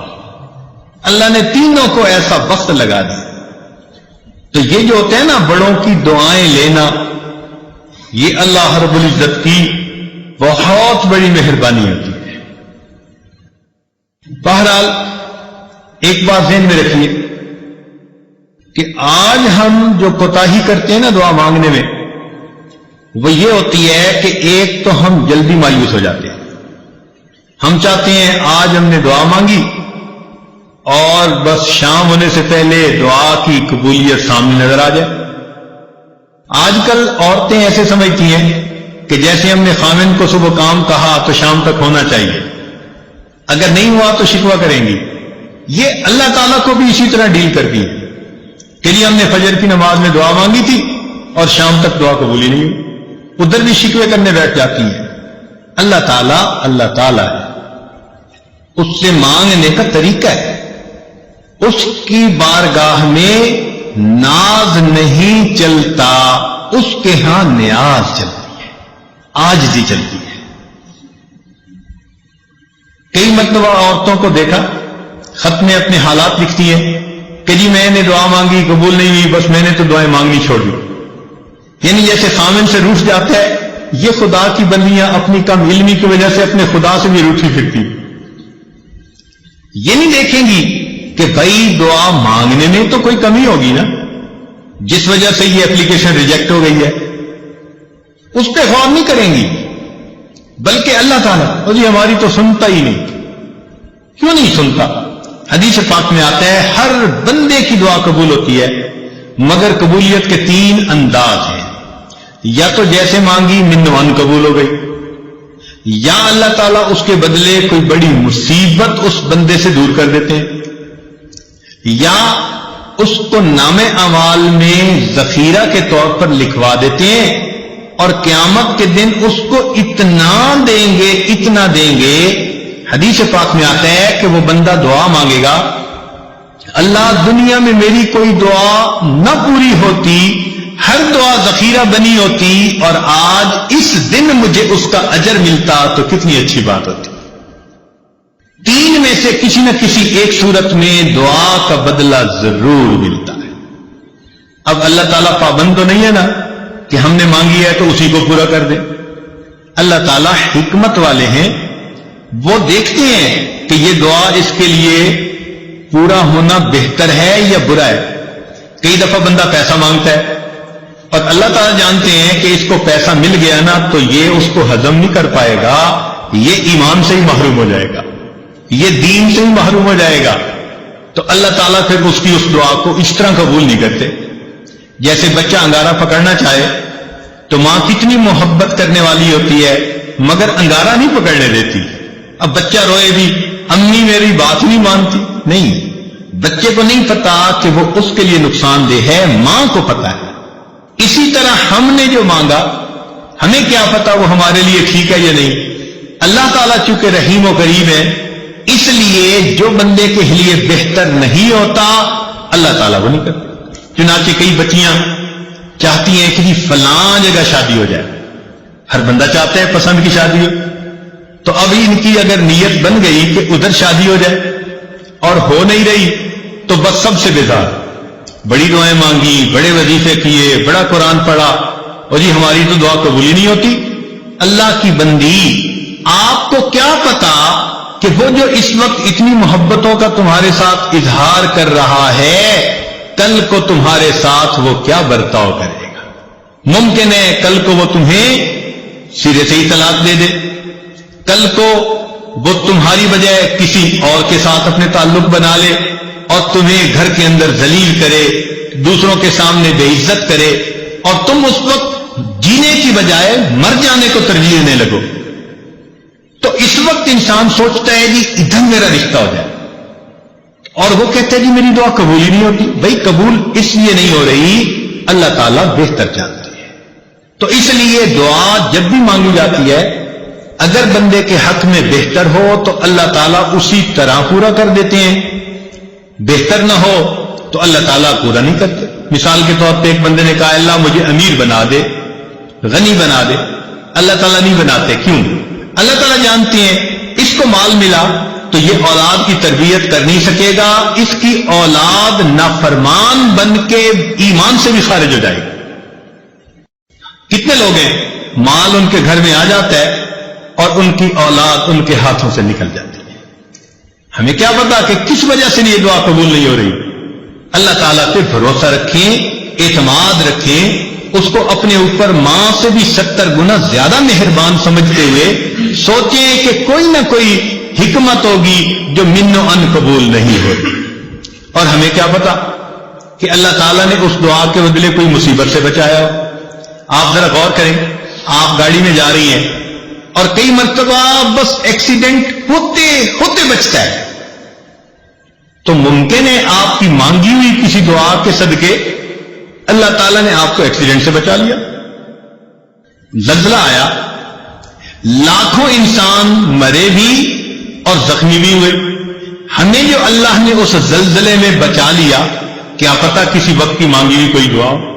اللہ نے تینوں کو ایسا وقت لگا دیا۔ تو یہ جو ہوتا ہے نا بڑوں کی دعائیں لینا، یہ اللہ رب العزت کی بہت بڑی مہربانی ہوتی ہے۔ بہرحال ایک بات ذہن میں رکھیے کہ آج ہم جو کوتاہی کرتے ہیں نا دعا مانگنے میں، وہ یہ ہوتی ہے کہ ایک تو ہم جلدی مایوس ہو جاتے ہیں۔ ہم چاہتے ہیں آج ہم نے دعا مانگی اور بس شام ہونے سے پہلے دعا کی قبولیت سامنے نظر آ جائے۔ آج کل عورتیں ایسے سمجھتی ہیں کہ جیسے ہم نے خامن کو صبح کام کہا تو شام تک ہونا چاہیے، اگر نہیں ہوا تو شکوہ کریں گی۔ یہ اللہ تعالیٰ کو بھی اسی طرح ڈیل کرتی ہے کہ جی ہم نے فجر کی نماز میں دعا مانگی تھی اور شام تک دعا قبولی نہیں ہوئی، ادھر بھی شکوے کرنے بیٹھ جاتی ہیں۔ اللہ تعالیٰ ہے، اس سے مانگنے کا طریقہ ہے، اس کی بارگاہ میں ناز نہیں چلتا، اس کے ہاں نیاز چلتی ہے، عاجزی چلتی ہے۔ کئی مرتبہ عورتوں کو دیکھا خط میں اپنے حالات لکھتی ہیں کہ جی میں نے دعا مانگی قبول نہیں ہوئی، بس میں نے تو دعائیں مانگنی چھوڑ دی۔ یعنی جیسے خامن سے روٹھ جاتا ہے، یہ خدا کی بندیاں اپنی کم علمی کی وجہ سے اپنے خدا سے بھی روٹھی پھرتی، یہ نہیں دیکھیں گی کہ بھائی دعا مانگنے میں تو کوئی کمی ہوگی نا، جس وجہ سے یہ اپلیکیشن ریجیکٹ ہو گئی ہے، اس پہ غور نہیں کریں گی، بلکہ اللہ تعالیٰ اور جی ہماری تو سنتا ہی نہیں۔ کیوں نہیں سنتا؟ حدیث پاک میں آتا ہے ہر بندے کی دعا قبول ہوتی ہے، مگر قبولیت کے 3 انداز ہیں۔ یا تو جیسے مانگی من قبول ہو گئی، یا اللہ تعالیٰ اس کے بدلے کوئی بڑی مصیبت اس بندے سے دور کر دیتے ہیں، یا اس کو نام اعمال میں ذخیرہ کے طور پر لکھوا دیتے ہیں اور قیامت کے دن اس کو اتنا دیں گے۔ حدیث پاک میں آتا ہے کہ وہ بندہ دعا مانگے گا، اللہ دنیا میں میری کوئی دعا نہ پوری ہوتی، ہر دعا ذخیرہ بنی ہوتی اور آج اس دن مجھے اس کا اجر ملتا تو کتنی اچھی بات ہوتی۔ 3 میں سے کسی نہ کسی ایک صورت میں دعا کا بدلہ ضرور ملتا ہے۔ اب اللہ تعالیٰ پابند تو نہیں ہے نا کہ ہم نے مانگی ہے تو اسی کو پورا کر دے۔ اللہ تعالیٰ حکمت والے ہیں، وہ دیکھتے ہیں کہ یہ دعا اس کے لیے پورا ہونا بہتر ہے یا برا ہے۔ کئی دفعہ بندہ پیسہ مانگتا ہے اور اللہ تعالیٰ جانتے ہیں کہ اس کو پیسہ مل گیا نا تو یہ اس کو ہضم نہیں کر پائے گا، یہ ایمان سے ہی محروم ہو جائے گا، یہ دین سے ہی محروم ہو جائے گا، تو اللہ تعالیٰ پھر اس کی اس دعا کو اس طرح قبول نہیں کرتے۔ جیسے بچہ انگارہ پکڑنا چاہے تو ماں کتنی محبت کرنے والی ہوتی ہے مگر انگارہ نہیں پکڑنے دیتی۔ اب بچہ روئے بھی، امی میری بات نہیں مانتی، نہیں، بچے کو نہیں پتا کہ وہ اس کے لیے نقصان دہ ہے، ماں کو پتا ہے۔ اسی طرح ہم نے جو مانگا ہمیں کیا پتا وہ ہمارے لیے ٹھیک ہے یا نہیں۔ اللہ تعالیٰ چونکہ رحیم و کریم ہے، اس لیے جو بندے کے لیے بہتر نہیں ہوتا اللہ تعالیٰ وہ نہیں کرتا۔ چنانچہ کئی بچیاں چاہتی ہیں کہ جی فلاں جگہ شادی ہو جائے، ہر بندہ چاہتا ہے پسند کی شادی ہو، تو اب ان کی اگر نیت بن گئی کہ ادھر شادی ہو جائے اور ہو نہیں رہی تو بس سب سے بیزار، بڑی دعائیں مانگی، بڑے وظیفے کیے، بڑا قرآن پڑھا اور جی ہماری تو دعا قبول ہی نہیں ہوتی۔ اللہ کی بندی، آپ کو کیا پتا کہ وہ جو اس وقت اتنی محبتوں کا تمہارے ساتھ اظہار کر رہا ہے کل کو تمہارے ساتھ وہ کیا برتاؤ کرے گا۔ ممکن ہے کل کو وہ تمہیں سرے سے ہی طلاق دے دے، کل کو وہ تمہاری بجائے کسی اور کے ساتھ اپنے تعلق بنا لے اور تمہیں گھر کے اندر ذلیل کرے، دوسروں کے سامنے بے عزت کرے، اور تم اس وقت جینے کی بجائے مر جانے کو ترجیح دینے لگو۔ تو اس وقت انسان سوچتا ہے جی ادھر میرا رشتہ ہو جائے، اور وہ کہتے ہیں جی میری دعا قبول ہی نہیں ہوتی۔ بھائی قبول اس لیے نہیں ہو رہی، اللہ تعالیٰ بہتر جانتی ہے۔ تو اس لیے دعا جب بھی مانگی جاتی ہے اگر بندے کے حق میں بہتر ہو تو اللہ تعالیٰ اسی طرح پورا کر دیتے ہیں، بہتر نہ ہو تو اللہ تعالیٰ پورا نہیں کرتے۔ مثال کے طور پہ ایک بندے نے کہا اللہ مجھے امیر بنا دے، غنی بنا دے، اللہ تعالیٰ نہیں بناتے۔ کیوں؟ اللہ تعالیٰ جانتے ہیں اس کو مال ملا تو یہ اولاد کی تربیت کر نہیں سکے گا، اس کی اولاد نافرمان بن کے ایمان سے بھی خارج ہو جائے گی۔ کتنے لوگ ہیں مال ان کے گھر میں آ جاتا ہے اور ان کی اولاد ان کے ہاتھوں سے نکل جاتی ہے. ہمیں کیا پتا کہ کس وجہ سے یہ دعا قبول نہیں ہو رہی. اللہ تعالیٰ پہ بھروسہ رکھیں، اعتماد رکھیں، اس کو اپنے اوپر ماں سے بھی 70 گنا زیادہ مہربان سمجھتے ہوئے سوچیں کہ کوئی نہ کوئی حکمت ہوگی جو من و ان قبول نہیں ہوگی. اور ہمیں کیا پتا کہ اللہ تعالیٰ نے اس دعا کے بدلے کوئی مصیبت سے بچایا ہو. آپ ذرا غور کریں، آپ گاڑی میں جا رہی ہیں اور کئی مرتبہ بس ایکسیڈنٹ ہوتے ہوتے بچتا ہے، تو ممکن ہے آپ کی مانگی ہوئی کسی دعا کے صدقے اللہ تعالیٰ نے آپ کو ایکسیڈنٹ سے بچا لیا. زلزلہ آیا، لاکھوں انسان مرے بھی اور زخمی بھی ہوئے. ہمیں جو اللہ نے اس زلزلے میں بچا لیا، کیا پتا کسی وقت کی مانگی ہوئی کوئی دعا ہو.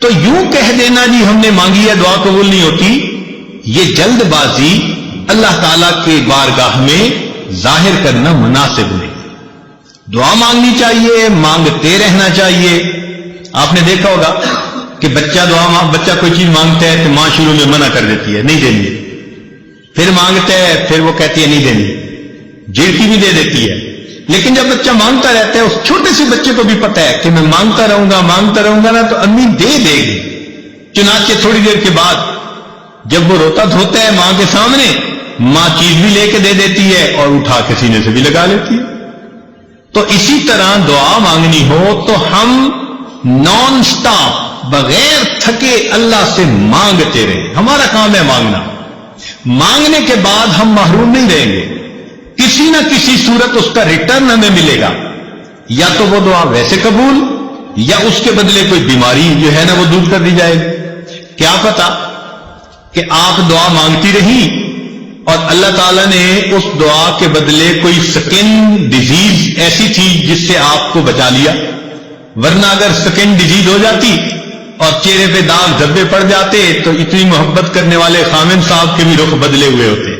تو یوں کہہ دینا جی ہم نے مانگی ہے دعا قبول نہیں ہوتی، یہ جلد بازی اللہ تعالیٰ کے بارگاہ میں ظاہر کرنا مناسب نہیں. دعا مانگنی چاہیے، مانگتے رہنا چاہیے. آپ نے دیکھا ہوگا کہ بچہ کوئی چیز مانگتا ہے تو ماں شروع میں منع کر دیتی ہے، نہیں دینی. پھر مانگتا ہے، پھر وہ کہتی ہے نہیں دینی، جھڑکی بھی دے دیتی ہے. لیکن جب بچہ مانگتا رہتا ہے، اس چھوٹے سے بچے کو بھی پتا ہے کہ میں مانگتا رہوں گا نا تو امی دے دے گی. چنانچہ تھوڑی دیر کے بعد جب وہ روتا دھوتا ہے ماں کے سامنے، ماں چیز بھی لے کے دے دیتی ہے اور اٹھا کے سینے سے بھی لگا لیتی ہے. تو اسی طرح دعا مانگنی ہو تو ہم نان سٹاپ بغیر تھکے اللہ سے مانگتے رہیں. ہمارا کام ہے مانگنا. مانگنے کے بعد ہم محروم نہیں رہیں گے، کسی نہ کسی صورت اس کا ریٹرن ہمیں ملے گا. یا تو وہ دعا ویسے قبول، یا اس کے بدلے کوئی بیماری جو ہے نا وہ دور کر دی جائے گی. کیا پتا کہ آپ دعا مانگتی رہی اور اللہ تعالیٰ نے اس دعا کے بدلے کوئی سکن ڈیزیز ایسی تھی جس سے آپ کو بچا لیا. ورنہ اگر سکن ڈیزیز ہو جاتی اور چہرے پہ داغ دھبے پڑ جاتے تو اتنی محبت کرنے والے خامن صاحب کے بھی رخ بدلے ہوئے ہوتے.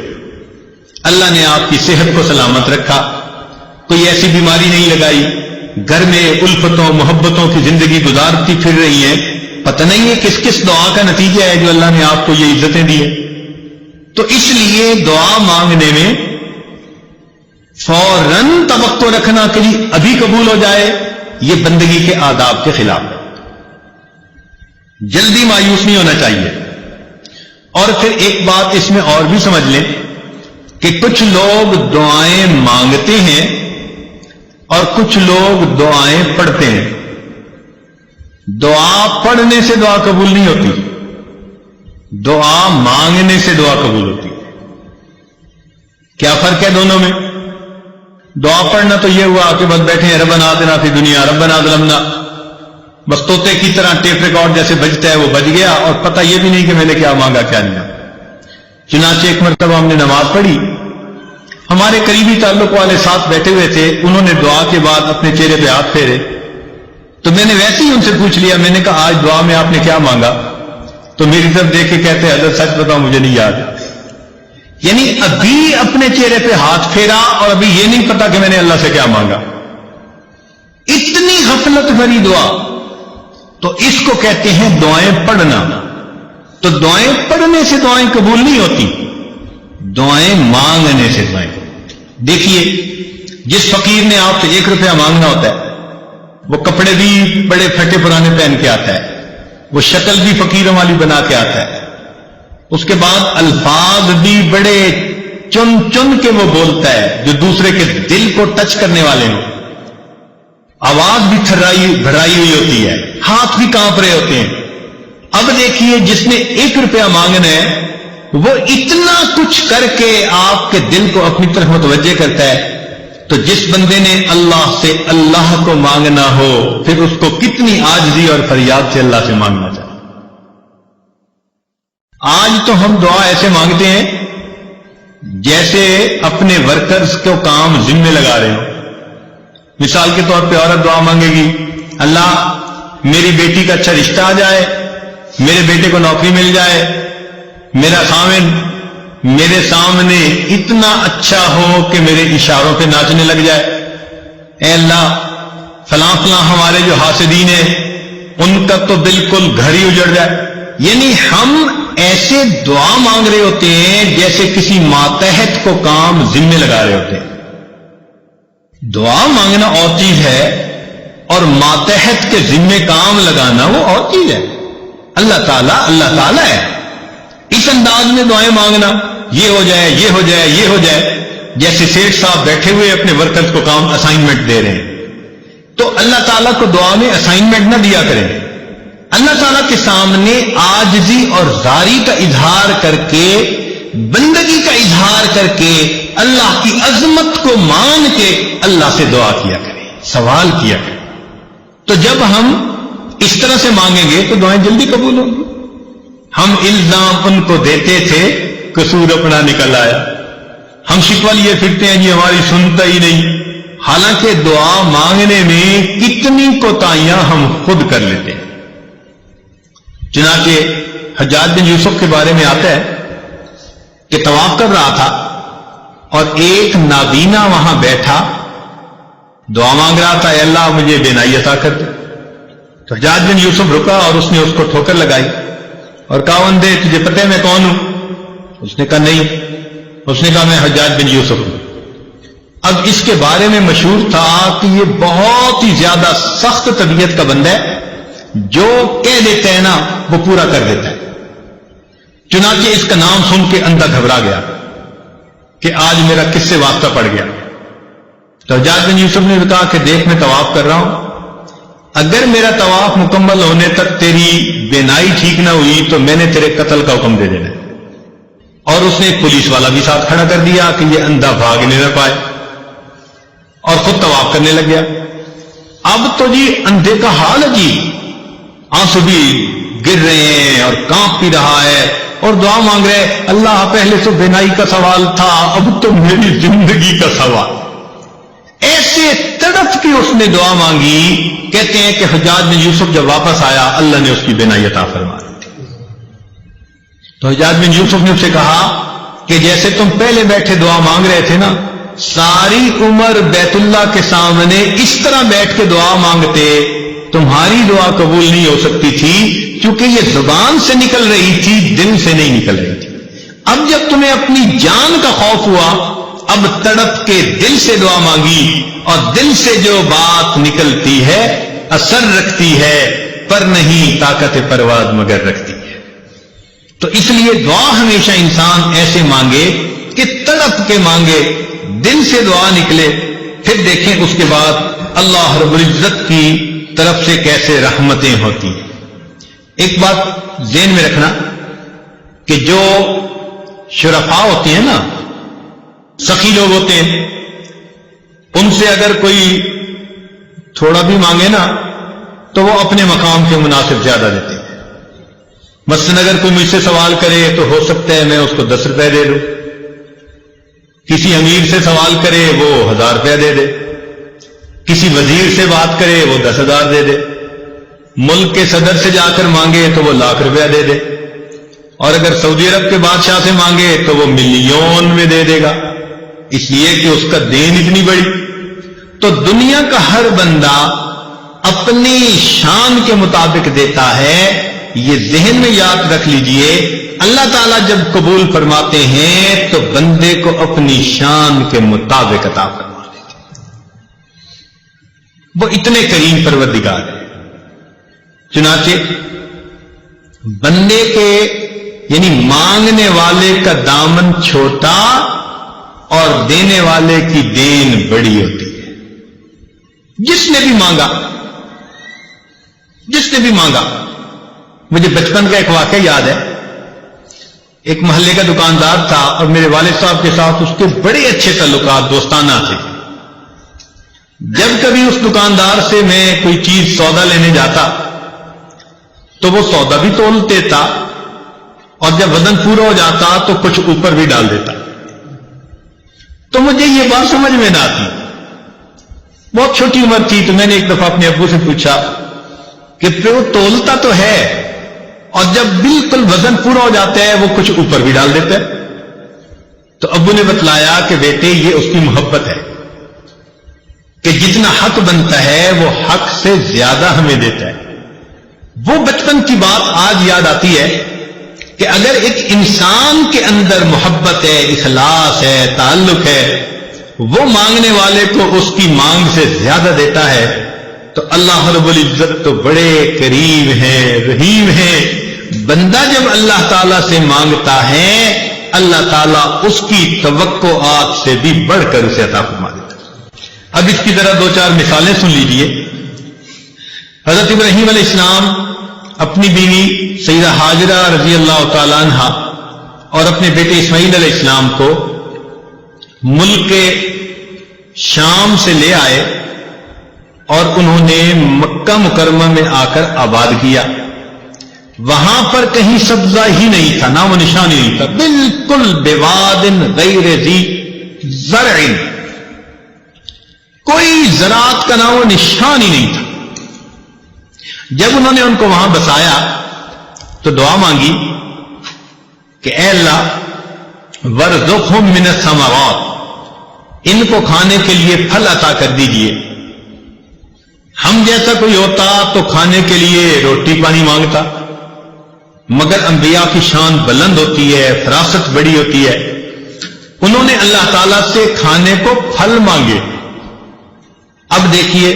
اللہ نے آپ کی صحت کو سلامت رکھا، کوئی ایسی بیماری نہیں لگائی، گھر میں الفتوں محبتوں کی زندگی گزارتی پھر رہی ہیں. پتہ نہیں ہے کس کس دعا کا نتیجہ ہے جو اللہ نے آپ کو یہ عزتیں دی ہیں. تو اس لیے دعا مانگنے میں فوراً توقع رکھنا کہ جی ابھی قبول ہو جائے، یہ بندگی کے آداب کے خلاف ہے. جلدی مایوس نہیں ہونا چاہیے. اور پھر ایک بات اس میں اور بھی سمجھ لیں کہ کچھ لوگ دعائیں مانگتے ہیں اور کچھ لوگ دعائیں پڑھتے ہیں. دعا پڑھنے سے دعا قبول نہیں ہوتی، دعا مانگنے سے دعا قبول ہوتی. کیا فرق ہے دونوں میں؟ دعا پڑھنا تو یہ ہوا کہ بس بیٹھے ہیں ربنا آتنا فی دنیا ربنا ظلمنا، بس طوطے کی طرح ٹیپ ریکارڈ جیسے بجتا ہے وہ بج گیا اور پتہ یہ بھی نہیں کہ میں نے کیا مانگا کیا نہیں. چنانچہ ایک مرتبہ ہم نے نماز پڑھی، ہمارے قریبی تعلق والے ساتھ بیٹھے ہوئے تھے. انہوں نے دعا کے بعد اپنے چہرے پہ ہاتھ پھیرے تو میں نے ویسے ہی ان سے پوچھ لیا، میں نے کہا آج دعا میں آپ نے کیا مانگا؟ تو میری طرف دیکھ کے کہتے ہیں حضرت سچ بتاؤ مجھے نہیں یاد. یعنی ابھی اپنے چہرے پہ ہاتھ پھیرا اور ابھی یہ نہیں پتا کہ میں نے اللہ سے کیا مانگا. اتنی غفلت بھری دعا. تو اس کو کہتے ہیں دعائیں پڑھنا. تو دعائیں پڑھنے سے دعائیں قبول نہیں ہوتی، دعائیں مانگنے سے دعائیں قبول. دیکھیے جس فقیر نے آپ سے 1 روپیہ مانگنا ہوتا ہے وہ کپڑے بھی بڑے پھٹے پرانے پہن کے آتا ہے، وہ شکل بھی فقیروں والی بنا کے آتا ہے، اس کے بعد الفاظ بھی بڑے چن چن کے وہ بولتا ہے جو دوسرے کے دل کو ٹچ کرنے والے ہوں. آواز بھی بھرائی ہوئی ہوتی ہے، ہاتھ بھی کانپ رہے ہوتے ہیں. اب دیکھیے جس نے 1 روپیہ مانگنا ہے وہ اتنا کچھ کر کے آپ کے دل کو اپنی طرف متوجہ کرتا ہے. تو جس بندے نے اللہ سے اللہ کو مانگنا ہو پھر اس کو کتنی عاجزی اور فریاد سے اللہ سے مانگنا چاہیے. آج تو ہم دعا ایسے مانگتے ہیں جیسے اپنے ورکرز کو کام ذمہ لگا رہے ہوں. مثال کے طور پہ عورت دعا مانگے گی، اللہ میری بیٹی کا اچھا رشتہ آ جائے، میرے بیٹے کو نوکری مل جائے، میرا خاوند میرے سامنے اتنا اچھا ہو کہ میرے اشاروں پہ ناچنے لگ جائے. اے اللہ فلاں فلاں ہمارے جو حاسدین ہیں ان کا تو بالکل گھر ہی اجڑ جائے. یعنی ہم ایسے دعا مانگ رہے ہوتے ہیں جیسے کسی ماتحت کو کام ذمے لگا رہے ہوتے ہیں. دعا مانگنا اور چیز ہے اور ماتحت کے ذمے کام لگانا وہ اور چیز ہے. اللہ تعالیٰ ہے. اس انداز میں دعائیں مانگنا، یہ ہو جائے، یہ ہو جائے، یہ ہو جائے، جیسے سیٹھ صاحب بیٹھے ہوئے اپنے ورکرز کو کام اسائنمنٹ دے رہے ہیں. تو اللہ تعالیٰ کو دعا میں اسائنمنٹ نہ دیا کریں. اللہ تعالیٰ کے سامنے عاجزی اور زاری کا اظہار کر کے، بندگی کا اظہار کر کے، اللہ کی عظمت کو مان کے اللہ سے دعا کیا کریں، سوال کیا کریں. تو جب ہم اس طرح سے مانگیں گے تو دعائیں جلدی قبول ہوں گی. ہم الزام ان کو دیتے تھے، قصور اپنا نکل آیا. ہم شکوہ لیے پھرتے ہیں جی ہماری سنتا ہی نہیں، حالانکہ دعا مانگنے میں کتنی کوتاہیاں ہم خود کر لیتے ہیں. چنانچہ حجاج بن یوسف کے بارے میں آتا ہے کہ طواف کر رہا تھا اور ایک نابینا وہاں بیٹھا دعا مانگ رہا تھا، اے اللہ مجھے بینائی عطا کر دے. تو حجاج بن یوسف رکا اور اس نے اس کو ٹھوکر لگائی اور کہا وندے تجھے پتہ ہے میں کون ہوں؟ اس نے کہا نہیں. اس نے کہا میں حجاج بن یوسف ہوں. اب اس کے بارے میں مشہور تھا کہ یہ بہت ہی زیادہ سخت طبیعت کا بندہ ہے، جو کہہ دیتا ہے نا وہ پورا کر دیتا ہے. چنانچہ اس کا نام سن کے اندھا گھبرا گیا کہ آج میرا کس سے واسطہ پڑ گیا. تو حجاج بن یوسف نے کہا کہ دیکھ میں طواف کر رہا ہوں، اگر میرا طواف مکمل ہونے تک تیری بینائی ٹھیک نہ ہوئی تو میں نے تیرے قتل کا حکم دے دینا ہے. اور اس نے ایک پولیس والا بھی ساتھ کھڑا کر دیا کہ یہ اندھا بھاگنے نہ پائے، اور خود طواف کرنے لگ گیا. اب تو جی اندھے کا حال عجیب، آنسو بھی گر رہے ہیں اور کانپ بھی رہا ہے اور دعا مانگ رہے ہیں اللہ پہلے تو بینائی کا سوال تھا اب تو میری زندگی کا سوال. ایسے تڑپ کی اس نے دعا مانگی. کہتے ہیں کہ حجاج بن یوسف جب واپس آیا اللہ نے اس کی بینائی عطا فرما دی. تو حجاج بن یوسف نے اس سے کہا کہ جیسے تم پہلے بیٹھے دعا مانگ رہے تھے نا، ساری عمر بیت اللہ کے سامنے اس طرح بیٹھ کے دعا مانگتے، تمہاری دعا قبول نہیں ہو سکتی تھی کیونکہ یہ زبان سے نکل رہی تھی، دل سے نہیں نکل رہی تھی. اب جب تمہیں اپنی جان کا خوف ہوا، اب تڑپ کے دل سے دعا مانگی، اور دل سے جو بات نکلتی ہے اثر رکھتی ہے، پر نہیں طاقت پرواز مگر رکھتی ہے. تو اس لیے دعا ہمیشہ انسان ایسے مانگے کہ تڑپ کے مانگے، دل سے دعا نکلے، پھر دیکھیں اس کے بعد اللہ رب العزت کی طرف سے کیسے رحمتیں ہوتی ہیں. ایک بات ذہن میں رکھنا کہ جو شرفاء ہوتے ہیں نا، سخی لوگ ہوتے ہیں، ان سے اگر کوئی تھوڑا بھی مانگے نا تو وہ اپنے مقام کے مناسب زیادہ دیتے ہیں. مثلاً اگر کوئی مجھ سے سوال کرے تو ہو سکتا ہے میں اس کو 10 روپے دے دوں، کسی امیر سے سوال کرے وہ 1000 روپے دے دے، کسی وزیر سے بات کرے وہ 10,000 دے دے، ملک کے صدر سے جا کر مانگے تو وہ 1,00,000 روپیہ دے دے، اور اگر سعودی عرب کے بادشاہ سے مانگے تو وہ ملین میں دے دے گا، اس لیے کہ اس کا دین اتنی بڑی. تو دنیا کا ہر بندہ اپنی شان کے مطابق دیتا ہے. یہ ذہن میں یاد رکھ لیجئے، اللہ تعالیٰ جب قبول فرماتے ہیں تو بندے کو اپنی شان کے مطابق عطا فرما دیتے ہیں. وہ اتنے کریم پروردگار ہیں. چنانچہ بندے کے یعنی مانگنے والے کا دامن چھوٹا اور دینے والے کی دین بڑی ہوتی ہے. جس نے بھی مانگا. مجھے بچپن کا ایک واقعہ یاد ہے. ایک محلے کا دکاندار تھا اور میرے والد صاحب کے ساتھ اس کے بڑے اچھے تعلقات دوستانہ تھے. جب کبھی اس دکاندار سے میں کوئی چیز سودا لینے جاتا تو وہ سودا بھی تول دیتا اور جب وزن پورا ہو جاتا تو کچھ اوپر بھی ڈال دیتا. تو مجھے یہ بات سمجھ میں نہ آتی. بہت چھوٹی عمر تھی تو میں نے ایک دفعہ اپنے ابو سے پوچھا کہ وہ تولتا تو ہے اور جب بالکل وزن پورا ہو جاتا ہے وہ کچھ اوپر بھی ڈال دیتا ہے. تو ابو نے بتلایا کہ بیٹے یہ اس کی محبت ہے کہ جتنا حق بنتا ہے وہ حق سے زیادہ ہمیں دیتا ہے. وہ بچپن کی بات آج یاد آتی ہے کہ اگر ایک انسان کے اندر محبت ہے، اخلاص ہے، تعلق ہے، وہ مانگنے والے کو اس کی مانگ سے زیادہ دیتا ہے، تو اللہ رب العزت تو بڑے قریب ہیں، رحیم ہیں۔ بندہ جب اللہ تعالیٰ سے مانگتا ہے، اللہ تعالیٰ اس کی توقعات سے بھی بڑھ کر اسے عطا فرما دیتا ہے۔ اب اس کی ذرا 2-4 مثالیں سن لیجئے۔ حضرت ابراہیم علیہ السلام اپنی بیوی سیدہ ہاجرہ رضی اللہ تعالیٰ عنہ اور اپنے بیٹے اسماعیل علیہ السلام کو ملک شام سے لے آئے اور انہوں نے مکہ مکرمہ میں آ کر آباد کیا۔ وہاں پر کہیں سبزہ ہی نہیں تھا، نام و نشان ہی نہیں تھا، بالکل بواد غیر ذی زرع، کوئی زراعت کا نام و نشان ہی نہیں تھا۔ جب انہوں نے ان کو وہاں بسایا تو دعا مانگی کہ اے اللہ وارزقہم من الثمرات، ان کو کھانے کے لیے پھل عطا کر دیجئے۔ ہم جیسا کوئی ہوتا تو کھانے کے لیے روٹی پانی مانگتا، مگر انبیاء کی شان بلند ہوتی ہے، فراست بڑی ہوتی ہے، انہوں نے اللہ تعالیٰ سے کھانے کو پھل مانگے۔ اب دیکھیے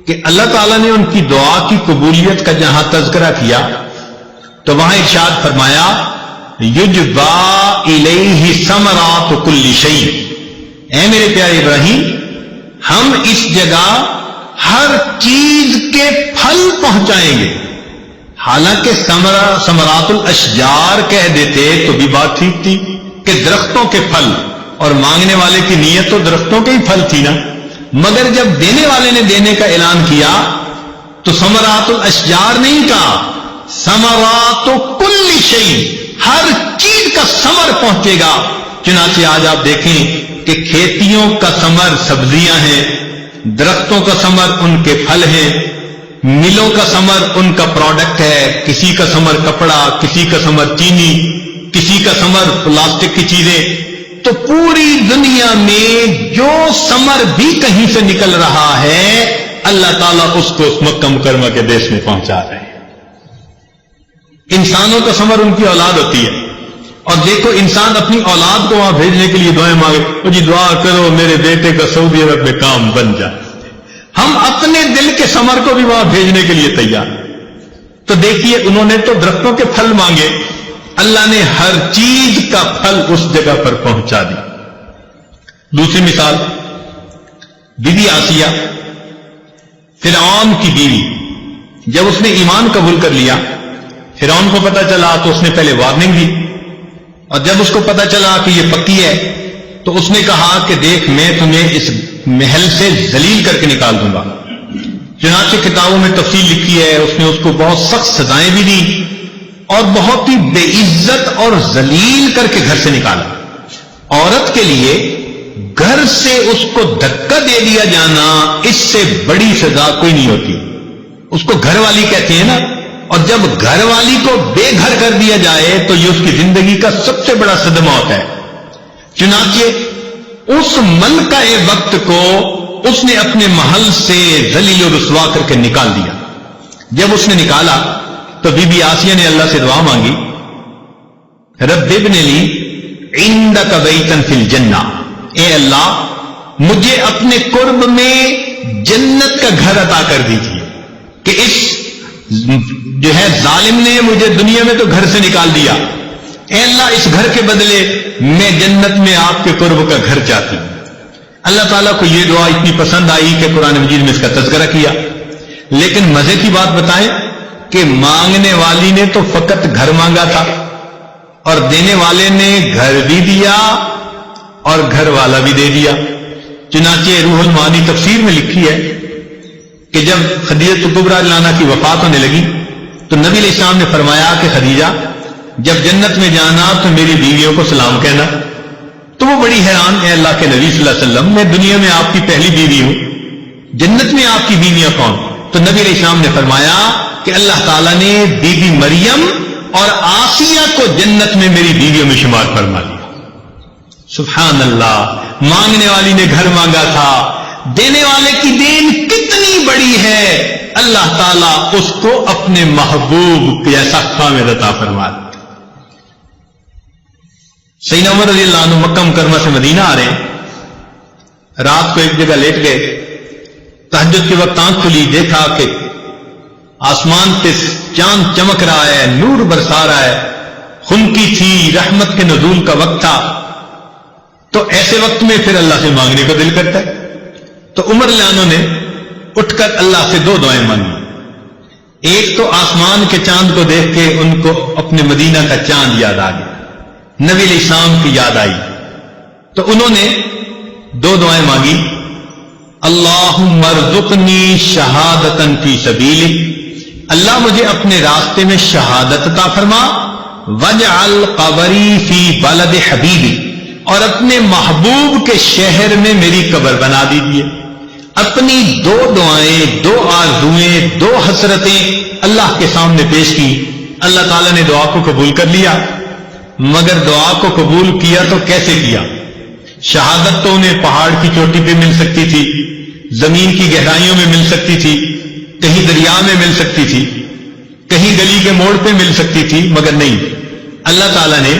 کہ اللہ تعالیٰ نے ان کی دعا کی قبولیت کا جہاں تذکرہ کیا تو وہاں ارشاد فرمایا یجبا الیہ ثمرات کل شیء، اے میرے پیارے ابراہیم، ہم اس جگہ ہر چیز کے پھل پہنچائیں گے۔ حالانکہ ثمرات الاشجار کہہ دیتے تو بھی بات ٹھیک تھی کہ درختوں کے پھل، اور مانگنے والے کی نیت تو درختوں کے ہی پھل تھی نا، مگر جب دینے والے نے دینے کا اعلان کیا تو ثمرات الاشجار نہیں کہا، ثمرات کل شیء، ہر چیز کا ثمر پہنچے گا۔ چنانچہ آج آپ دیکھیں کہ کھیتیوں کا ثمر سبزیاں ہیں، درختوں کا ثمر ان کے پھل ہیں، ملوں کا ثمر ان کا پروڈکٹ ہے، کسی کا ثمر کپڑا، کسی کا ثمر چینی، کسی کا ثمر پلاسٹک کی چیزیں۔ تو پوری دنیا میں جو ثمر بھی کہیں سے نکل رہا ہے اللہ تعالیٰ اس کو اس مکہ مکرمہ کے دیش میں پہنچا رہے ہیں۔ انسانوں کا ثمر ان کی اولاد ہوتی ہے، اور دیکھو انسان اپنی اولاد کو وہاں بھیجنے کے لیے دعائیں مانگے، او جی دعا کرو میرے بیٹے کا سعودی عرب میں کام بن جائے۔ ہم اپنے دل کے ثمر کو بھی وہاں بھیجنے کے لیے تیار۔ تو دیکھیے انہوں نے تو درختوں کے پھل مانگے، اللہ نے ہر چیز کا پھل اس جگہ پر پہنچا دی۔ دوسری مثال، بی بی آسیہ فرعون کی بیوی، جب اس نے ایمان قبول کر لیا، فرعون کو پتا چلا تو اس نے پہلے وارننگ دی، اور جب اس کو پتا چلا کہ یہ پکی ہے تو اس نے کہا کہ دیکھ میں تمہیں اس محل سے ذلیل کر کے نکال دوں گا۔ چنانچہ کتابوں میں تفصیل لکھی ہے، اس نے اس کو بہت سخت سزائیں بھی دی اور بہت ہی بے عزت اور ذلیل کر کے گھر سے نکالا۔ عورت کے لیے گھر سے اس کو دھکا دے دیا جانا اس سے بڑی سزا کوئی نہیں ہوتی، اس کو گھر والی کہتے ہیں نا، اور جب گھر والی کو بے گھر کر دیا جائے تو یہ اس کی زندگی کا سب سے بڑا صدمہ ہوتا ہے۔ چنانچہ اس ملکہ وقت کو اس نے اپنے محل سے ذلیل و رسوا کر کے نکال دیا۔ جب اس نے نکالا تو بی بی آسیہ نے اللہ سے دعا مانگی، رب ابن لی عندک بیتا فی الجنہ، اے اللہ مجھے اپنے قرب میں جنت کا گھر عطا کر دیجیے، کہ اس جو ہے ظالم نے مجھے دنیا میں تو گھر سے نکال دیا، اے اللہ اس گھر کے بدلے میں جنت میں آپ کے قرب کا گھر چاہتی ہوں۔ اللہ تعالیٰ کو یہ دعا اتنی پسند آئی کہ قرآن مجید میں اس کا تذکرہ کیا۔ لیکن مزے کی بات بتائیں کہ مانگنے والی نے تو فقط گھر مانگا تھا، اور دینے والے نے گھر بھی دیا اور گھر والا بھی دے دیا۔ چنانچہ روح المعانی تفسیر میں لکھی ہے کہ جب خدیجہ کبریٰ عنہا کی وفات ہونے لگی تو نبی علیہ السلام نے فرمایا کہ خدیجہ جب جنت میں جانا تو میری بیویوں کو سلام کہنا۔ تو وہ بڑی حیران، اے اللہ کے نبی صلی اللہ علیہ وسلم میں دنیا میں آپ کی پہلی بیوی ہوں، جنت میں آپ کی بیویاں کون؟ تو نبی علیہ السلام نے فرمایا کہ اللہ تعالیٰ نے بی بی مریم اور آسیہ کو جنت میں میری بیویوں میں شمار فرما لیا۔ سبحان اللہ، مانگنے والی نے گھر مانگا تھا، دینے والے کی دین کتنی بڑی ہے اللہ تعالیٰ اس کو اپنے محبوب جیسا خامد عطا فرما دے۔ سیدنا عمر رضی اللہ عنہ مکہ مکرمہ سے مدینہ آ رہے ہیں، رات کو ایک جگہ لیٹ گئے، تہجد کے وقت آنکھ کھلی، دیکھا کہ آسمان پہ چاند چمک رہا ہے، نور برسا رہا ہے، خنکی تھی، رحمت کے نزول کا وقت تھا۔ تو ایسے وقت میں پھر اللہ سے مانگنے کو دل کرتا ہے، تو عمر رضی اللہ عنہ نے اٹھ کر اللہ سے 2 دعائیں مانگی۔ ایک تو آسمان کے چاند کو دیکھ کے ان کو اپنے مدینہ کا چاند یاد آ گیا، نبی علیہ السلام کی یاد آئی، تو انہوں نے 2 دعائیں مانگی، اللہم ارزقنی شہادتاً فی سبیلک، اللہ مجھے اپنے راستے میں شہادت عطا فرما، واجعل قبری فی بلد حبیبی، اور اپنے محبوب کے شہر میں میری قبر بنا دیجیے۔ اپنی 2 دعائیں، 2 آرزوئیں، 2 حسرتیں اللہ کے سامنے پیش کی۔ اللہ تعالیٰ نے دعا کو قبول کر لیا، مگر دعا کو قبول کیا تو کیسے کیا؟ شہادت تو انہیں پہاڑ کی چوٹی پہ مل سکتی تھی، زمین کی گہرائیوں میں مل سکتی تھی، کہیں دریا میں مل سکتی تھی، کہیں گلی کے موڑ پہ مل سکتی تھی، مگر نہیں، اللہ تعالیٰ نے